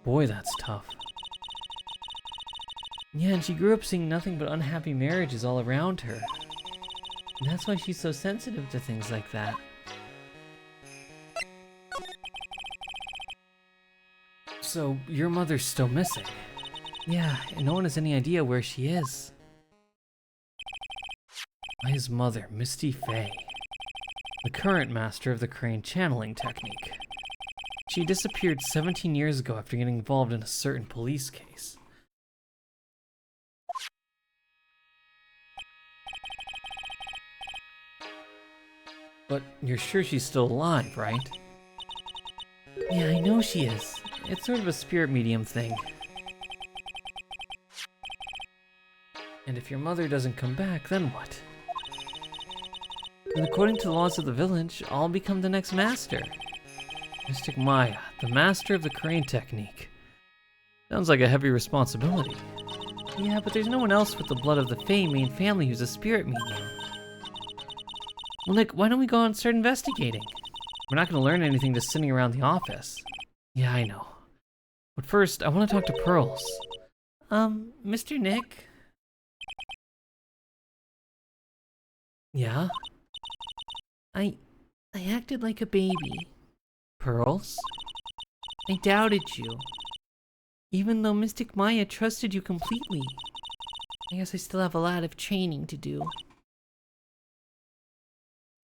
Boy, that's tough. Yeah, and she grew up seeing nothing but unhappy marriages all around her. And that's why she's so sensitive to things like that. So, your mother's still missing? Yeah, and no one has any idea where she is. Maya's mother, Misty Fay. The current master of the Crane channeling technique. She disappeared 17 years ago after getting involved in a certain police case. But you're sure she's still alive, right? Yeah, I know she is. It's sort of a spirit medium thing. And if your mother doesn't come back, then what? And according to the laws of the village, I'll become the next master. Mystic Maya, the master of the Crane technique. Sounds like a heavy responsibility. Yeah, but there's no one else with the blood of the Fey main family who's a spirit medium. Well, Nick, why don't we go out and start investigating? We're not going to learn anything just sitting around the office. Yeah, I know. But first, I want to talk to Pearls. Mr. Nick? Yeah? I acted like a baby. Pearls? I doubted you. Even though Mystic Maya trusted you completely. I guess I still have a lot of training to do.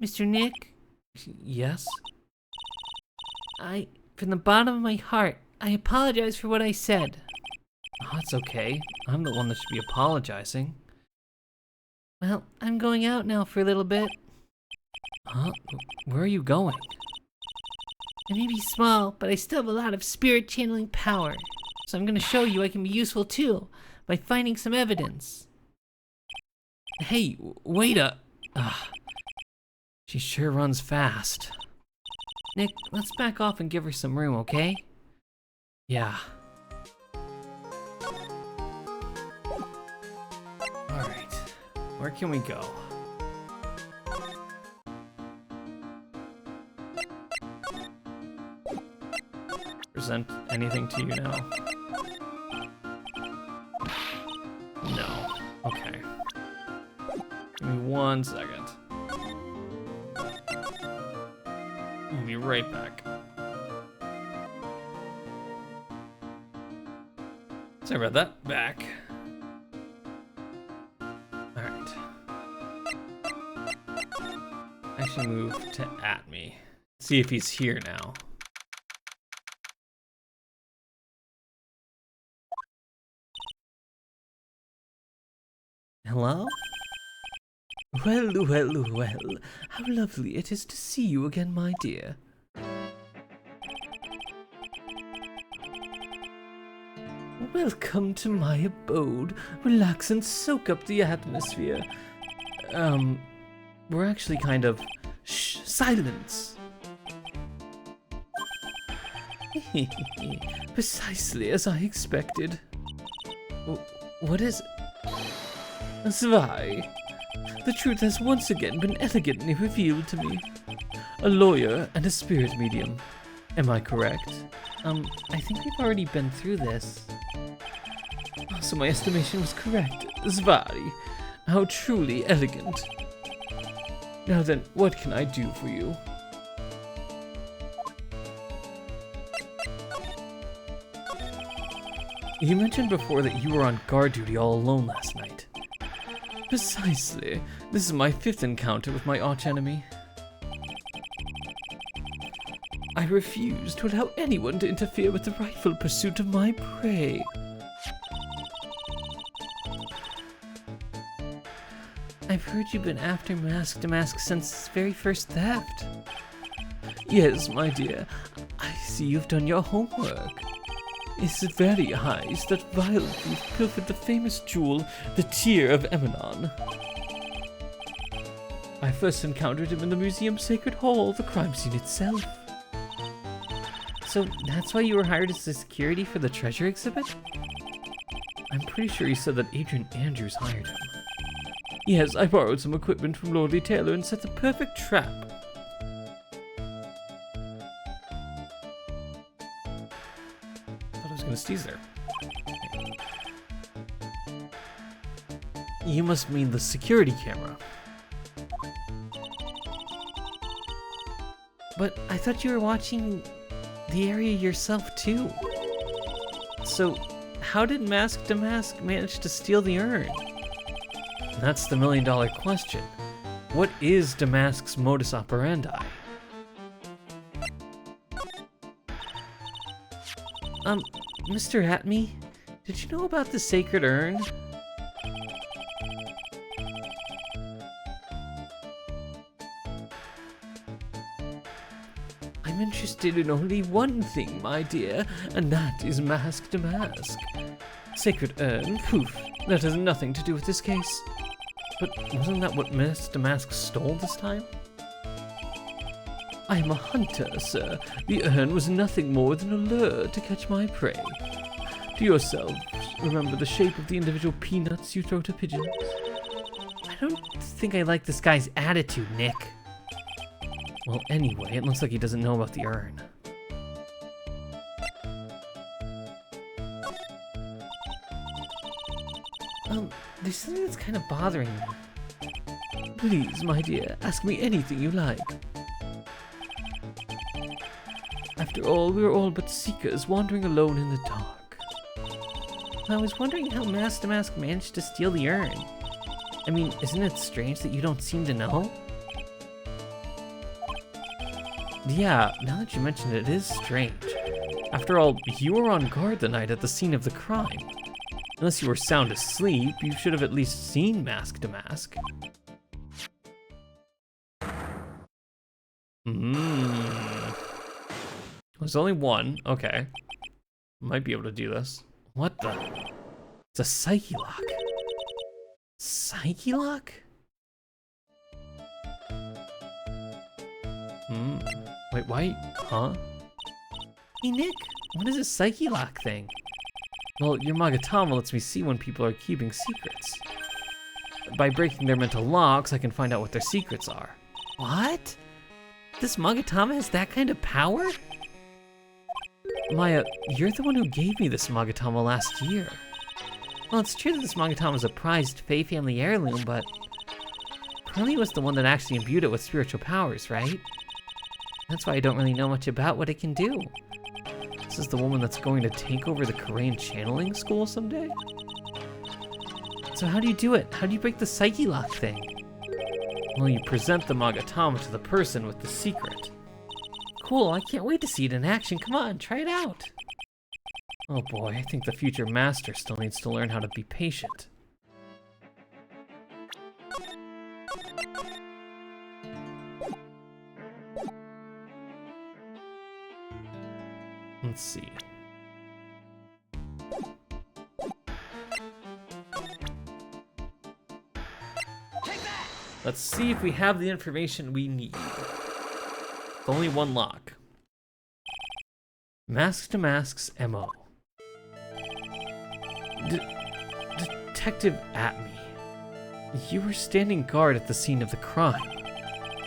Mr. Nick? Yes? From the bottom of my heart, I apologize for what I said. Oh, it's okay. I'm the one that should be apologizing. Well, I'm going out now for a little bit. Huh? Where are you going? I may be small, but I still have a lot of spirit channeling power. So I'm gonna show you I can be useful too, by finding some evidence. Hey, wait a... She sure runs fast. Nick, let's back off and give her some room, okay? Yeah. Alright, where can we go? Present anything to you now? No. Okay. Give me 1 second. I'll be right back. Sorry about that. Back. Alright. Actually move to at me. See if he's here now. Hello? Well, how lovely it is to see you again, my dear. Welcome to my abode. Relax and soak up the atmosphere. We're actually kind of... Shh, silence! Precisely as I expected. What is... Zwei. The truth has once again been elegantly revealed to me. A lawyer and a spirit medium. Am I correct? I think we've already been through this. So my estimation was correct. Zwei. How truly elegant. Now then, what can I do for you? You mentioned before that you were on guard duty all alone last night. Precisely. This is my 5th encounter with my archenemy. I refuse to allow anyone to interfere with the rightful pursuit of my prey. I've heard you've been after Mask De Masque since its very first theft. Yes, my dear. I see you've done your homework. It's very eyes that vile thief pilfered the famous jewel, the Tear of Emanon. I first encountered him in the museum's sacred hall, the crime scene itself. So that's why you were hired as the security for the treasure exhibit? I'm pretty sure he said that Adrian Andrews hired him. Yes, I borrowed some equipment from Lordly Taylor and set the perfect trap. Thought I was gonna sneeze there. You must mean the security camera. But I thought you were watching the area yourself too. So how did Mask De Masque manage to steal the urn? That's the $1,000,000 question. What is De Masque's modus operandi? Mr. Atme, did you know about the sacred urn? I'm interested in only one thing, my dear, and that is Mask De Masque. Sacred urn? Poof. That has nothing to do with this case. But wasn't that what Mask De Masque stole this time? I am a hunter, sir. The urn was nothing more than a lure to catch my prey. Do yourselves remember the shape of the individual peanuts you throw to pigeons? I don't think I like this guy's attitude, Nick. Well, anyway, it looks like he doesn't know about the urn. There's something that's kind of bothering me. Please, my dear, ask me anything you like. After all, we are all but seekers wandering alone in the dark. I was wondering how Mask De Masque managed to steal the urn. I mean, isn't it strange that you don't seem to know? Yeah, now that you mention it, it is strange. After all, you were on guard the night at the scene of the crime. Unless you were sound asleep, you should have at least seen Mask De Masque. There's only one. Okay. Might be able to do this. What the? It's a Psyche Lock. Psyche Lock? Wait, why? Huh? Hey, Nick, what is a Psyche Lock thing? Well, your Magatama lets me see when people are keeping secrets. By breaking their mental locks, I can find out what their secrets are. What? This Magatama has that kind of power? Maya, you're the one who gave me this Magatama last year. Well, it's true that this Magatama is a prized Fey family heirloom, but Pearlie was the one that actually imbued it with spiritual powers, right? That's why I don't really know much about what it can do. This is the woman that's going to take over the Korean channeling school someday? So how do you do it? How do you break the Psyche Lock thing? Well, you present the Magatama to the person with the secret. Cool, I can't wait to see it in action. Come on, try it out. Oh boy, I think the future master still needs to learn how to be patient. Let's see. Let's see if we have the information we need. Only one lock. Mask De Masque's MO. Detective Atme. You were standing guard at the scene of the crime.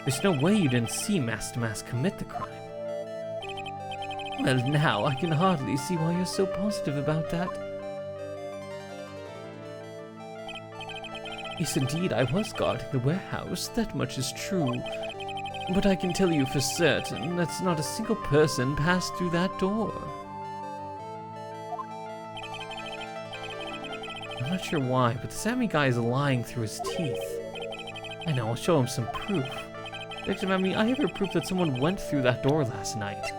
There's no way you didn't see Mask De Masque commit the crime. Well, now I can hardly see why you're so positive about that. Yes, indeed, I was guarding the warehouse, that much is true. But I can tell you for certain that not a single person passed through that door. I'm not sure why, but the Sammy guy is lying through his teeth. I know, I'll show him some proof. Victim Atme, I have proof that someone went through that door last night.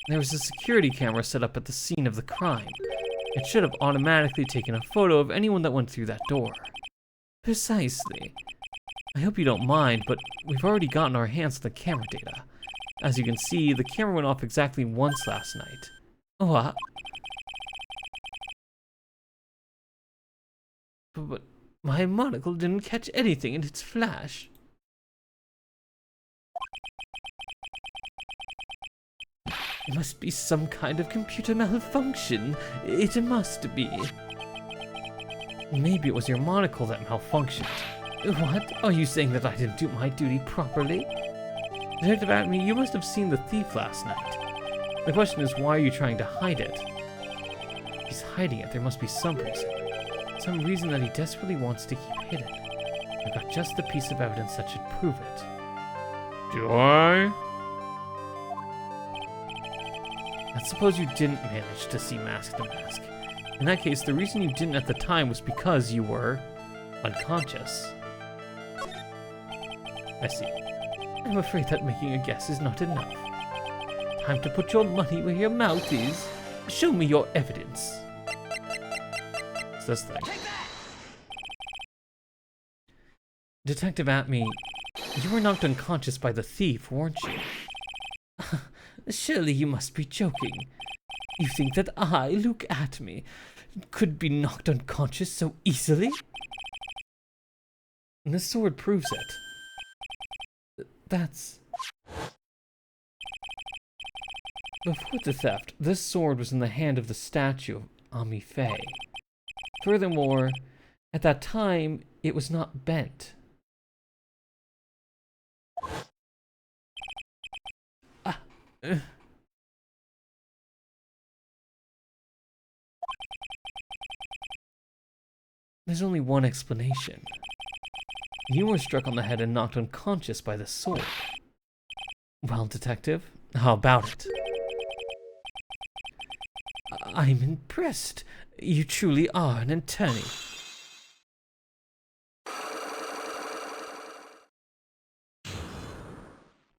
There was a security camera set up at the scene of the crime. It should have automatically taken a photo of anyone that went through that door. Precisely. I hope you don't mind, but we've already gotten our hands on the camera data. As you can see, the camera went off exactly once last night. What? But my monocle didn't catch anything in its flash. It must be some kind of computer malfunction. It must be. Maybe it was your monocle that malfunctioned. What? Are you saying that I didn't do my duty properly? Detective Atme, you must have seen the thief last night. The question is, why are you trying to hide it? If he's hiding it, there must be some reason. Some reason that he desperately wants to keep hidden. I've got just the piece of evidence that should prove it. Do I? Let's suppose you didn't manage to see Mask De Masque. In that case, the reason you didn't at the time was because you were unconscious. I see. I'm afraid that making a guess is not enough. Time to put your money where your mouth is. Show me your evidence. It's this thing. Detective Atme, you were knocked unconscious by the thief, weren't you? Surely you must be joking. You think that I, Luke Atme, could be knocked unconscious so easily? And this sword proves it. That's... Before the theft, this sword was in the hand of the statue of Ami Faye. Furthermore, at that time, it was not bent. There's only one explanation. You were struck on the head and knocked unconscious by the sword. Well, Detective, how about it? I'm impressed. You truly are an attorney.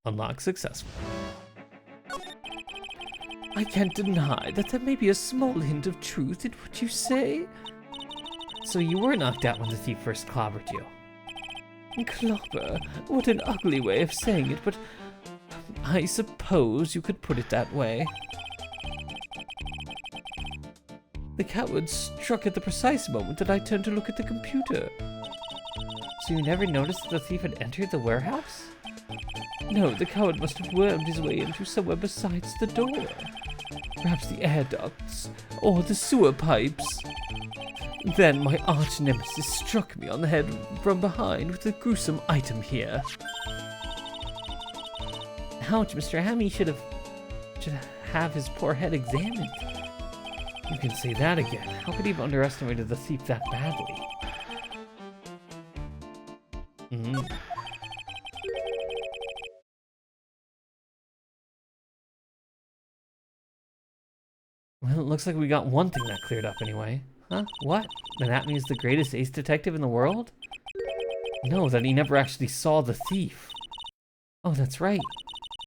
Unlock successful. I can't deny that there may be a small hint of truth in what you say. So you were knocked out when the thief first clobbered you. Clobber? What an ugly way of saying it, but I suppose you could put it that way. The coward struck at the precise moment that I turned to look at the computer. So you never noticed that the thief had entered the warehouse? No, the coward must have wormed his way into somewhere besides the door. Perhaps the air ducts, or the sewer pipes. Then my arch nemesis struck me on the head from behind with a gruesome item here. Ouch, Mr. Hammy should have his poor head examined. You can say that again. How could he have underestimated the thief that badly? Well, it looks like we got one thing that cleared up anyway. Huh? What? That means the greatest ace detective in the world? No, that he never actually saw the thief. Oh, that's right.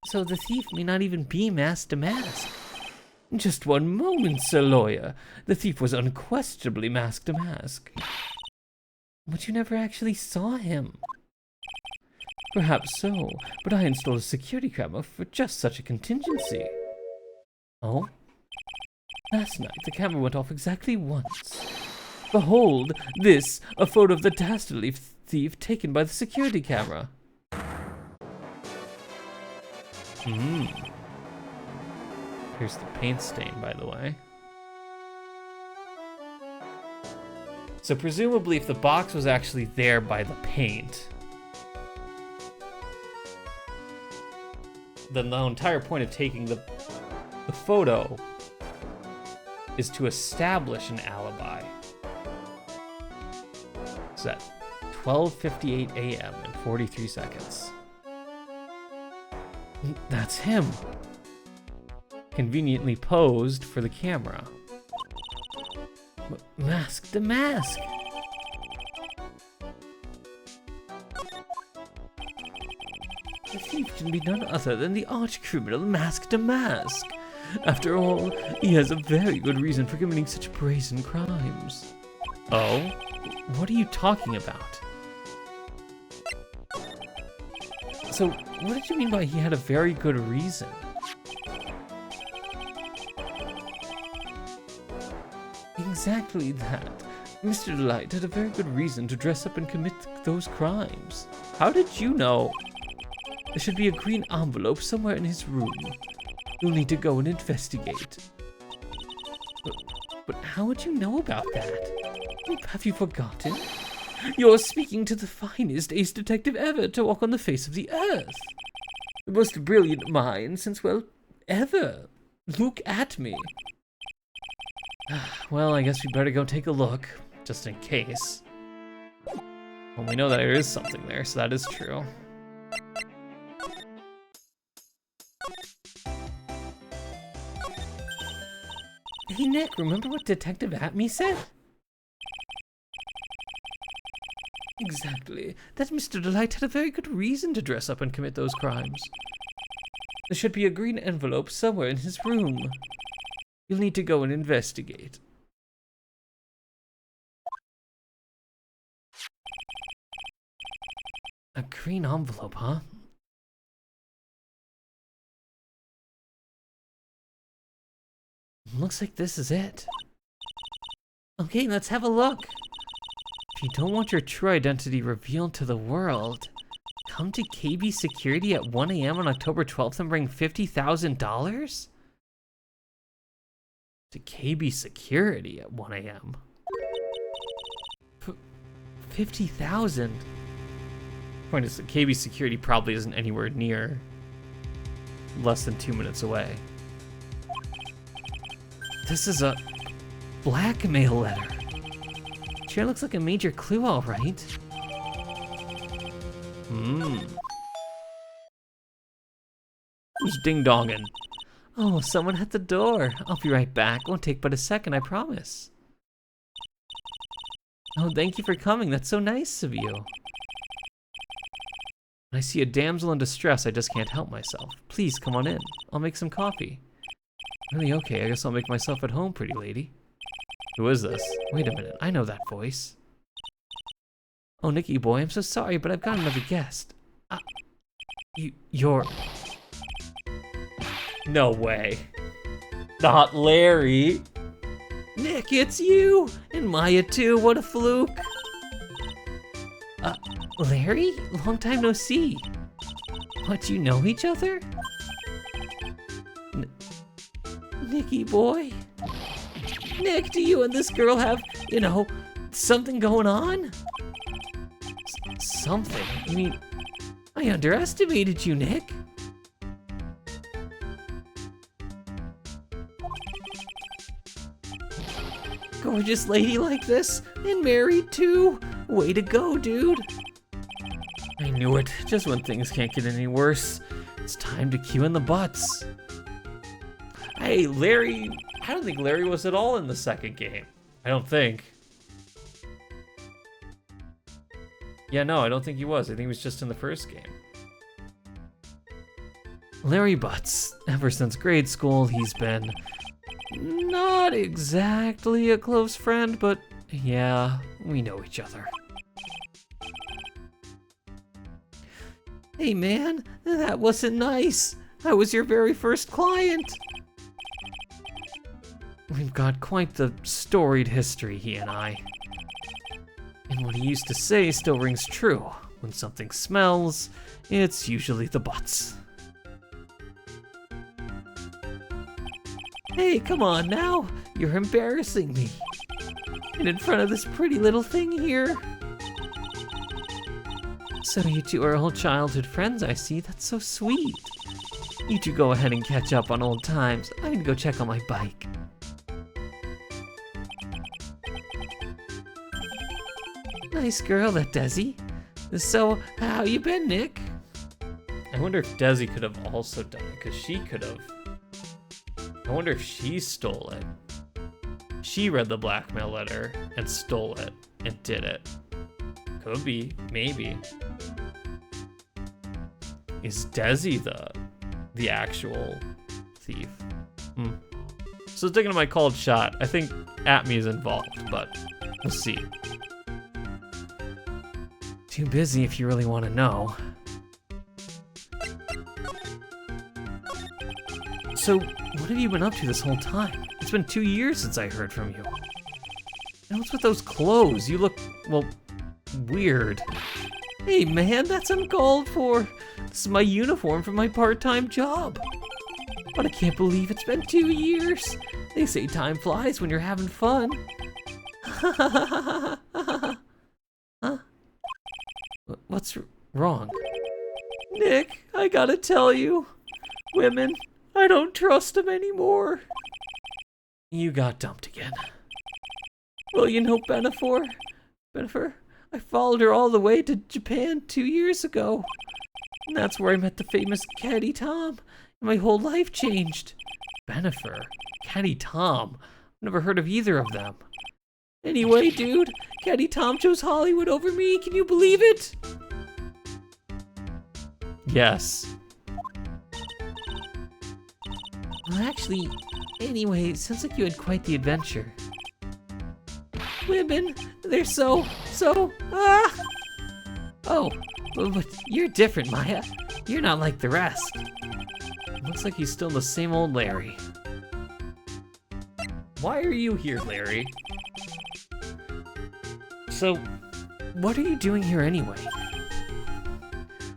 So the thief may not even be Mask De Masque. Just one moment, Sir Lawyer. The thief was unquestionably Mask De Masque. But you never actually saw him. Perhaps so, but I installed a security camera for just such a contingency. Oh? Last night, the camera went off exactly once. Behold, this, a photo of the dastardly thief taken by the security camera. Here's the paint stain, by the way. So presumably if the box was actually there by the paint, then the entire point of taking the photo is to establish an alibi. So at 12:58 a.m. and 43 seconds. That's him. Conveniently posed for the camera. Mask De Masque. The thief can be none other than the arch-criminal Mask De Masque. After all, he has a very good reason for committing such brazen crimes. Oh? What are you talking about? So, what did you mean by he had a very good reason? Exactly that. Mr. Delight had a very good reason to dress up and commit those crimes. How did you know? There should be a green envelope somewhere in his room. You'll need to go and investigate. But how would you know about that? Have you forgotten? You're speaking to the finest ace detective ever to walk on the face of the earth. The most brilliant mind since, well, ever. Look at me. Well, I guess we better go take a look, just in case. Well, we know that there is something there, so that is true. Hey Nick, remember what Detective Atme said? Exactly. That Mr. Delight had a very good reason to dress up and commit those crimes. There should be a green envelope somewhere in his room. You'll need to go and investigate. A green envelope, huh? Looks like this is it. Okay, let's have a look. If you don't want your true identity revealed to the world, come to KB Security at 1 a.m. on October 12th and bring $50,000? To KB Security at 1 a.m. 50,000? Point is that KB Security probably isn't anywhere near less than 2 minutes away. This is a blackmail letter. Sure looks like a major clue, all right. Who's ding-donging? Oh, someone at the door. I'll be right back. Won't take but a second, I promise. Oh, thank you for coming. That's so nice of you. I see a damsel in distress. I just can't help myself. Please, come on in. I'll make some coffee. Really? Okay, I guess I'll make myself at home, pretty lady. Who is this? Wait a minute, I know that voice. Oh, Nicky boy, I'm so sorry, but I've got another guest. You're... No way. Not Larry. Nick, it's you! And Maya too, what a fluke! Larry? Long time no see. What, you know each other? Nicky boy? Nick, do you and this girl have, you know, something going on? Something? You mean, I underestimated you, Nick. Gorgeous lady like this, and married too. Way to go, dude. I knew it. Just when things can't get any worse. It's time to cue in the butts. Hey, Larry. I don't think Larry was at all in the second game. I don't think. Yeah, no, I don't think he was. I think he was just in the first game. Larry Butts. Ever since grade school, he's been not exactly a close friend, but yeah, we know each other. Hey man, that wasn't nice. I was your very first client. We've got quite the storied history, he and I. And what he used to say still rings true. When something smells, it's usually the butts. Hey, come on now. You're embarrassing me. And in front of this pretty little thing here. So you two are old childhood friends, I see. That's so sweet. You two go ahead and catch up on old times. I'm gonna go check on my bike. Nice girl, that Desi. So, how you been, Nick? I wonder if Desi could have also done it, because she could have. I wonder if she stole it. She read the blackmail letter and stole it and did it. Could be, maybe. Is Desi the actual thief? So sticking to my called shot, I think Atme is involved, but we'll see. Too busy if you really want to know. So, what have you been up to this whole time? It's been 2 years since I heard from you. And what's with those clothes? You look, well, weird. Hey man, that's uncalled for. This is my uniform for my part-time job. But I can't believe it's been 2 years. They say time flies when you're having fun. Huh? What's wrong? Nick, I gotta tell you. Women, I don't trust them anymore. You got dumped again. Well, you know Benifer? I followed her all the way to Japan 2 years ago. And that's where I met the famous Caddy Tom. And my whole life changed. Benifer? Caddy Tom? I've never heard of either of them. Anyway, dude, Caddy Tom chose Hollywood over me. Can you believe it? Yes. Well, actually, anyway, it sounds like you had quite the adventure. Women, they're so, Oh, but you're different, Maya. You're not like the rest. Looks like he's still the same old Larry. Why are you here, Larry? So, what are you doing here anyway?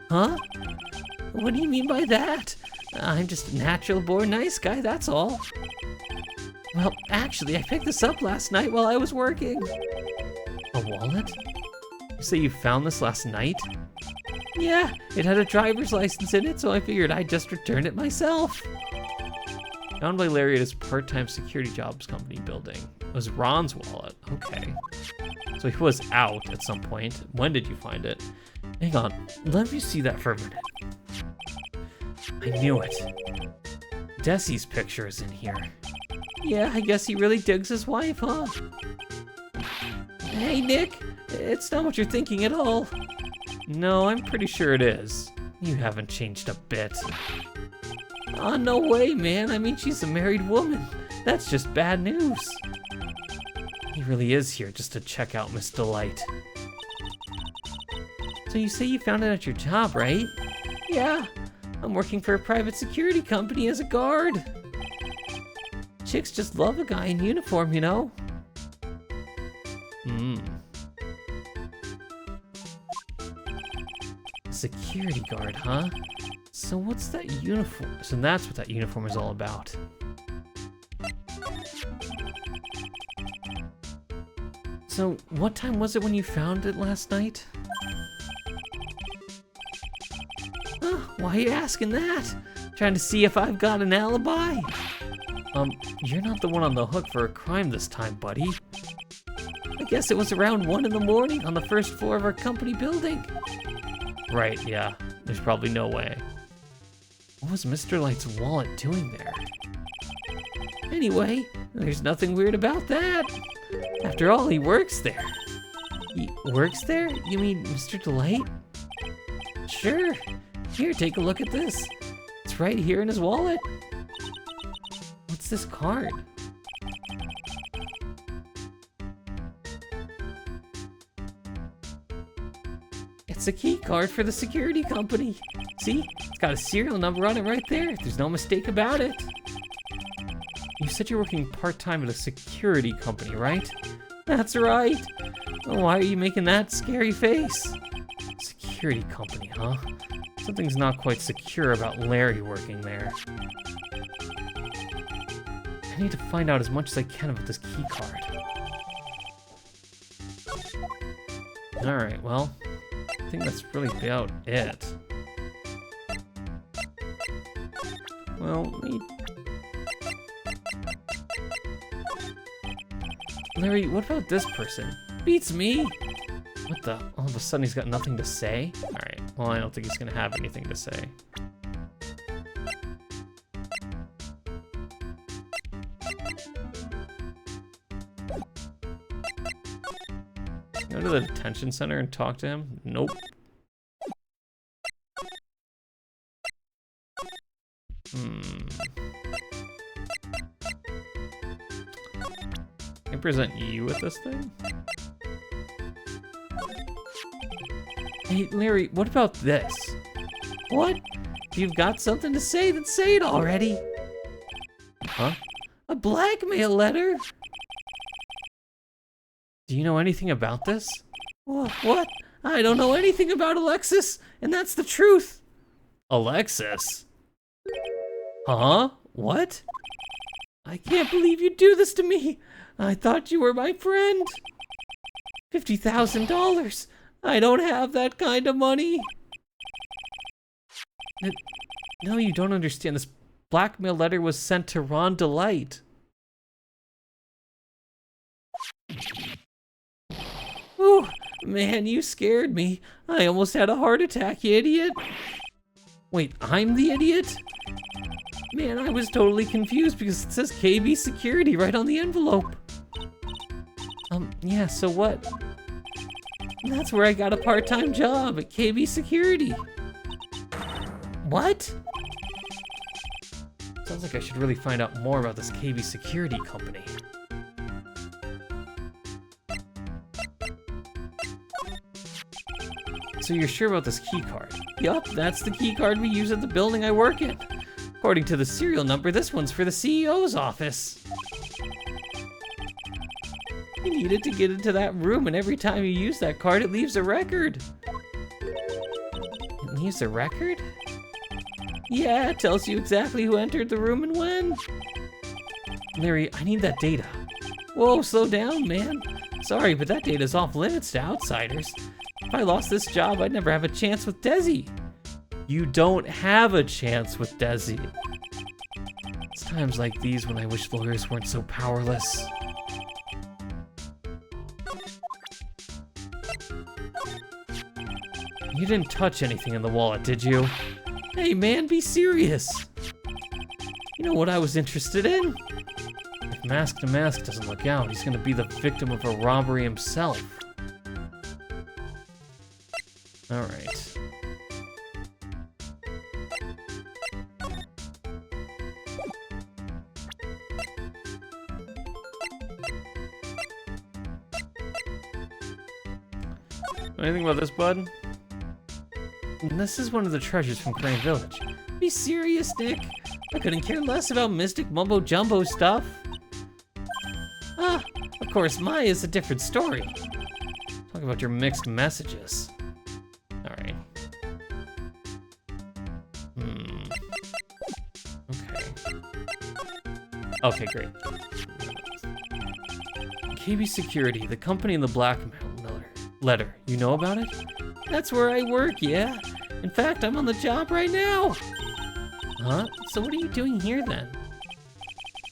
Huh? What do you mean by that? I'm just a natural-born nice guy, that's all. Well, actually, I picked this up last night while I was working. A wallet? You say you found this last night? Yeah, it had a driver's license in it, so I figured I'd just return it myself. Found by Larry at his part-time security jobs company building. It was Ron's wallet. Okay. So he was out at some point. When did you find it? Hang on, let me see that for a minute. I knew it. Desi's picture is in here. Yeah, I guess he really digs his wife, huh? Hey, Nick, it's not what you're thinking at all. No, I'm pretty sure it is. You haven't changed a bit. Oh, no way, man. I mean, she's a married woman. That's just bad news. He really is here just to check out Miss Delight. So you say you found it at your job, right? Yeah, I'm working for a private security company as a guard. Chicks just love a guy in uniform, you know? Security guard, huh? So what's that uniform? So that's what that uniform is all about. So what time was it when you found it last night? Why are you asking that? Trying to see if I've got an alibi? You're not the one on the hook for a crime this time, buddy. I guess it was around 1 in the morning on the first floor of our company building. Right, yeah. There's probably no way. What was Mr. Light's wallet doing there? Anyway, there's nothing weird about that. After all, he works there. He works there? You mean Mr. Delight? Sure. Here, take a look at this. It's right here in his wallet. What's this card? It's a key card for the security company. See? It's got a serial number on it right there. There's no mistake about it. You said you're working part-time at a security company, right? That's right. Why are you making that scary face? Security company, huh? Something's not quite secure about Larry working there. I need to find out as much as I can about this key card. Alright, well, I think that's really about it. Well, Larry, what about this person? Beats me. What the? All of a sudden he's got nothing to say? Alright, well I don't think he's gonna have anything to say. Go to the detention center and talk to him? Nope. Can I present you with this thing? Hey, Larry, what about this? What? If you've got something to say, then say it already. Huh? A blackmail letter? Do you know anything about this? What? I don't know anything about Alexis, and that's the truth. Alexis? Huh? What? I can't believe you'd do this to me. I thought you were my friend. $50,000. I don't have that kind of money. No, you don't understand. This blackmail letter was sent to Ron Delight. Ooh, man, you scared me. I almost had a heart attack, you idiot. Wait, I'm the idiot? Man, I was totally confused because it says KB Security right on the envelope. Yeah, so what? That's where I got a part-time job at KB Security. What? Sounds like I should really find out more about this KB Security company. So you're sure about this key card? Yup, that's the key card we use at the building I work in. According to the serial number, this one's for the CEO's office. You needed to get into that room, and every time you use that card, it leaves a record. It leaves a record? Yeah, it tells you exactly who entered the room and when. Larry, I need that data. Whoa, slow down, man. Sorry, but that data's off limits to outsiders. If I lost this job, I'd never have a chance with Desi. You don't have a chance with Desi. It's times like these when I wish lawyers weren't so powerless. You didn't touch anything in the wallet, did you? Hey man, be serious. You know what I was interested in? If Mask De Masque doesn't look out, he's gonna be the victim of a robbery himself. Alright. Anything about this, bud? This is one of the treasures from Crane Village. Be serious, Nick. I couldn't care less about mystic mumbo-jumbo stuff. Ah, of course, Maya's a different story. Talk about your mixed messages. Alright. Okay. Okay, great. KB Security, the company in the blackmail letter. You know about it? That's where I work, yeah. In fact, I'm on the job right now. Huh? So what are you doing here then?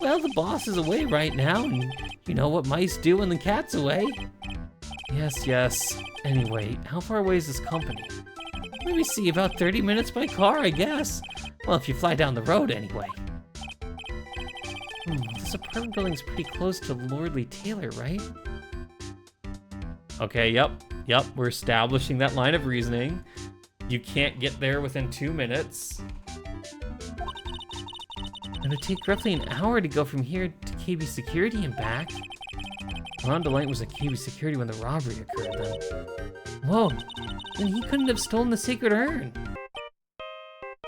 Well, the boss is away right now, and you know what mice do when the cat's away. Yes. Anyway, how far away is this company? Let me see, about 30 minutes by car, I guess. Well, if you fly down the road anyway. This apartment building's pretty close to Lordly Taylor, right? Okay, yep, we're establishing that line of reasoning. You can't get there within 2 minutes. It'll take roughly an hour to go from here to KB Security and back. Ron DeLight was at KB Security when the robbery occurred then. Whoa, then he couldn't have stolen the sacred urn.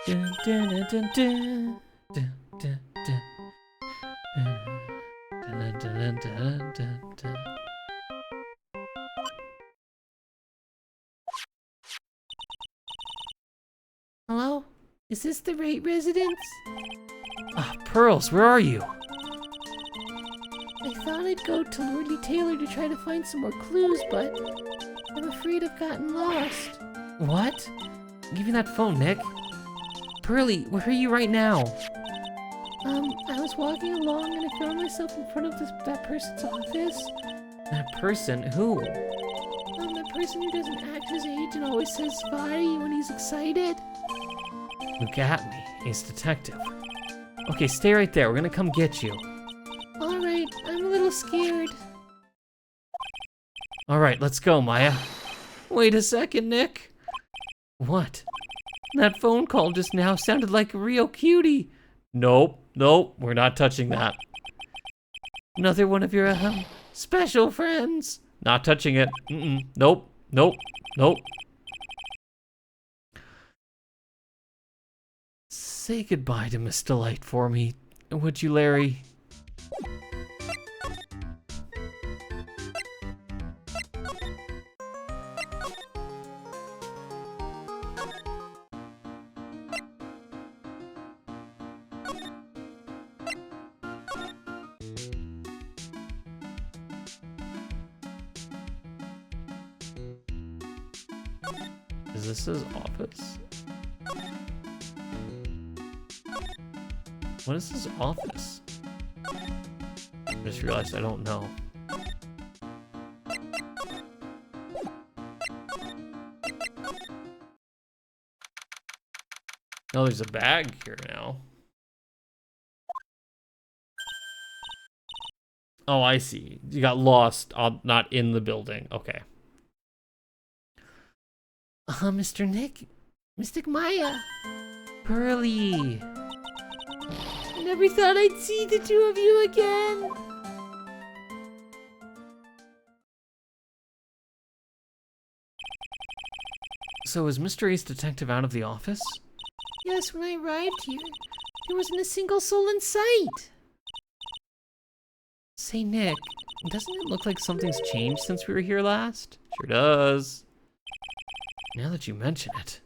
Dun, dun, dun, dun, dun. Dun, dun, dun. Dun, dun, dun, dun, dun, dun. Hello? Is this the right residence? Ah, Pearls, where are you? I thought I'd go to Lordly Taylor to try to find some more clues, but I'm afraid I've gotten lost. What? Give me that phone, Nick. Pearly, where are you right now? I was walking along and I found myself in front of that person's office. That person? Who? That person who doesn't act his age and always says "Spy" when he's excited. You got me. He's detective. Okay, stay right there. We're gonna come get you. Alright, I'm a little scared. Alright, let's go, Maya. Wait a second, Nick. What? That phone call just now sounded like a real cutie. Nope, we're not touching that. Another one of your, special friends. Not touching it. Nope. Say goodbye to Miss Delight for me, would you, Larry? Is this his office? What is his office? I just realized I don't know. Oh, there's a bag here now. Oh, I see. You got lost, not in the building. Okay. Mr. Nick. Mystic Maya. Pearly. I never thought I'd see the two of you again. So is Mr. Ace Detective out of the office? Yes, when I arrived here, there wasn't a single soul in sight. Say, Nick, doesn't it look like something's changed since we were here last? Sure does. Now that you mention it.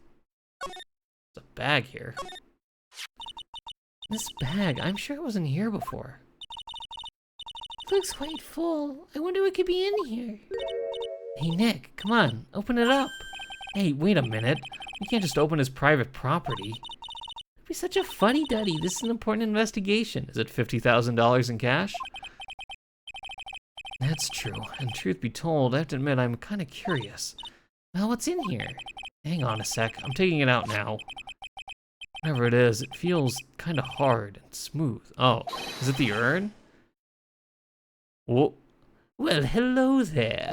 There's a bag here. This bag, I'm sure it wasn't here before. It looks quite full. I wonder what could be in here. Hey, Nick, come on, open it up. Hey, wait a minute. We can't just open his private property. It'd be such a fuddy-duddy. This is an important investigation. Is it $50,000 in cash? That's true. And truth be told, I have to admit I'm kind of curious. Well, what's in here? Hang on a sec, I'm taking it out now. Whatever it is, it feels kind of hard and smooth. Oh, is it the urn? Whoa. Well, hello there.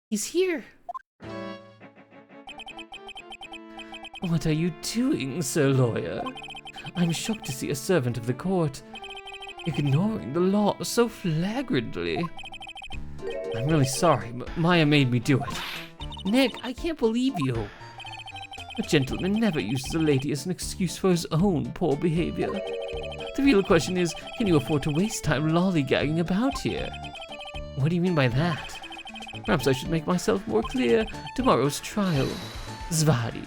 He's here. What are you doing, Sir Lawyer? I'm shocked to see a servant of the court ignoring the law so flagrantly. I'm really sorry, but Maya made me do it. Nick, I can't believe you. A gentleman never uses a lady as an excuse for his own poor behavior. The real question is, can you afford to waste time lollygagging about here? What do you mean by that? Perhaps I should make myself more clear. Tomorrow's trial. Zvari.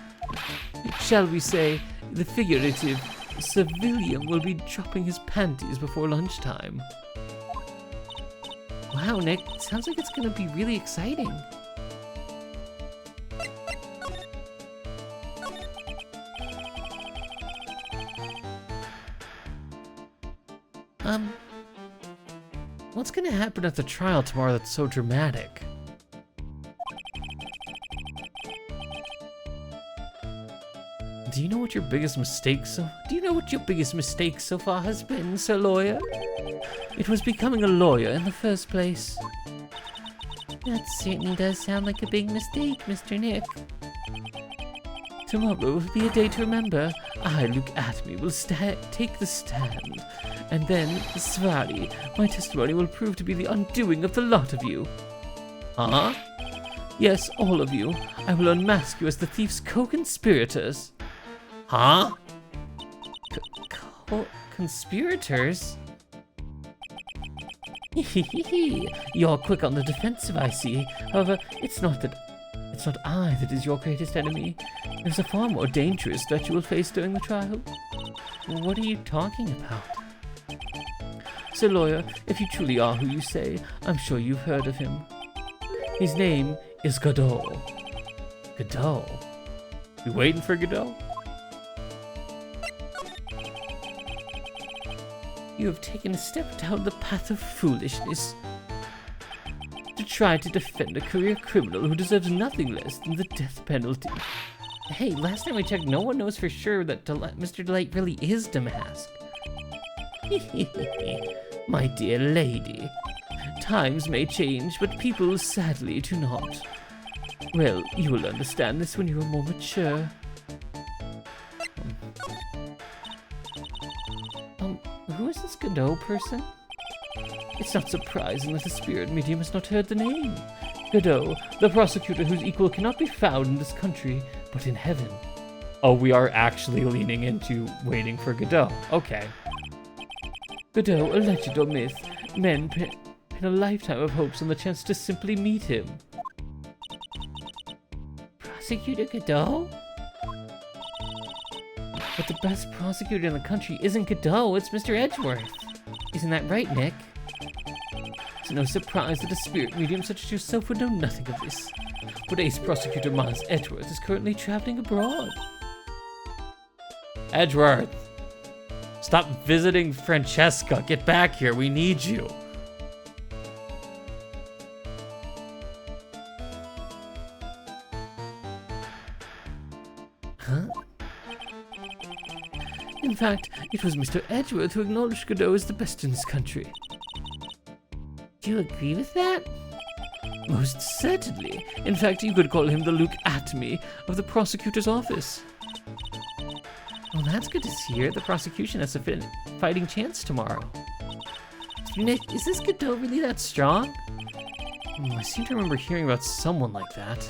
Shall we say, the figurative Sir William will be dropping his panties before lunchtime. Wow, Nick, sounds like it's gonna be really exciting. What's gonna happen at the trial tomorrow that's so dramatic? Do you know what your biggest mistake so far has been, Sir Lawyer? It was becoming a lawyer in the first place. That certainly does sound like a big mistake, Mr. Nick. Tomorrow will be a day to remember. I, Luke Atme, will take the stand. And then, Svari, my testimony will prove to be the undoing of the lot of you. Huh? Yes, all of you. I will unmask you as the thief's co-conspirators. Huh? Conspirators? You're quick on the defensive, I see. However, it's not I that is your greatest enemy. There's a far more dangerous threat you will face during the trial. What are you talking about? Sir Lawyer, if you truly are who you say, I'm sure you've heard of him. His name is Godot. Godot? You waiting for Godot? You have taken a step down the path of foolishness to try to defend a career criminal who deserves nothing less than the death penalty. Hey, last time I checked, no one knows for sure that Mr. Delight really is Damask. My dear lady, times may change, but people sadly do not. Well, you will understand this when you are more mature. Who is this Godot person? It's not surprising that the spirit medium has not heard the name. Godot, the prosecutor whose equal cannot be found in this country, but in heaven. Oh, we are actually leaning into waiting for Godot. Okay. Godot, a legend or myth, men pin a lifetime of hopes on the chance to simply meet him. Prosecutor Godot? But the best prosecutor in the country isn't Godot, it's Mr. Edgeworth. Isn't that right, Nick? It's no surprise that a spirit medium such as yourself would know nothing of this. But Ace Prosecutor Miles Edgeworth is currently traveling abroad. Edgeworth! Stop visiting Francesca. Get back here. We need you. Huh? In fact, it was Mr. Edgeworth who acknowledged Godot as the best in this country. Do you agree with that? Most certainly. In fact, you could call him the Luke Atme of the prosecutor's office. Well, that's good to hear. The prosecution has a fighting chance tomorrow. Nick, is this Godot really that strong? I seem to remember hearing about someone like that.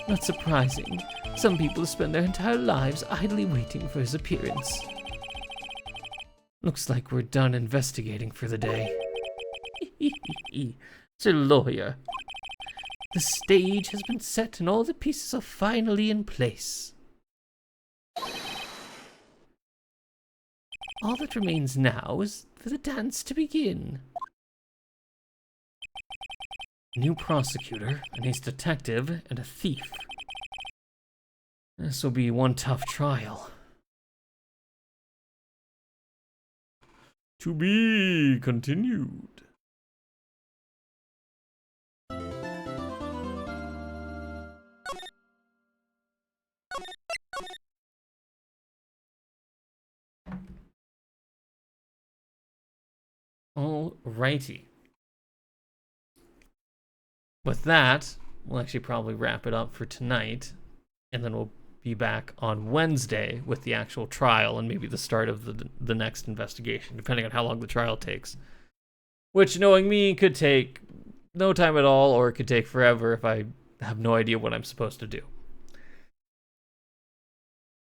Not surprising. Some people spend their entire lives idly waiting for his appearance. Looks like we're done investigating for the day. Sir Lawyer, the stage has been set and all the pieces are finally in place. All that remains now is for the dance to begin. New prosecutor, an ace detective, and a thief. This will be one tough trial. To be continued. Alrighty. With that, we'll actually probably wrap it up for tonight, and then we'll be back on Wednesday with the actual trial and maybe the start of the next investigation, depending on how long the trial takes. Which, knowing me, could take no time at all, or it could take forever if I have no idea what I'm supposed to do.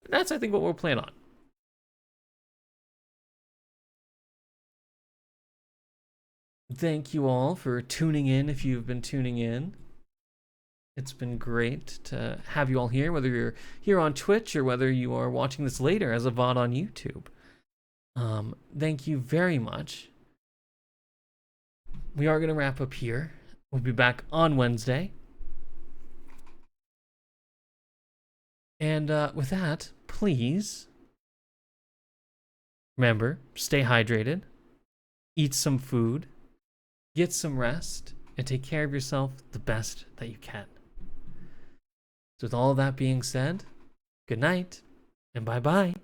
That's, I think, what we'll plan on. Thank you all for tuning in if you've been tuning in. It's been great to have you all here, whether you're here on Twitch or whether you are watching this later as a VOD on YouTube. Thank you very much. We are going to wrap up here. We'll be back on Wednesday. And with that, please remember, stay hydrated, eat some food, get some rest, and take care of yourself the best that you can. So with all of that being said, good night and bye-bye.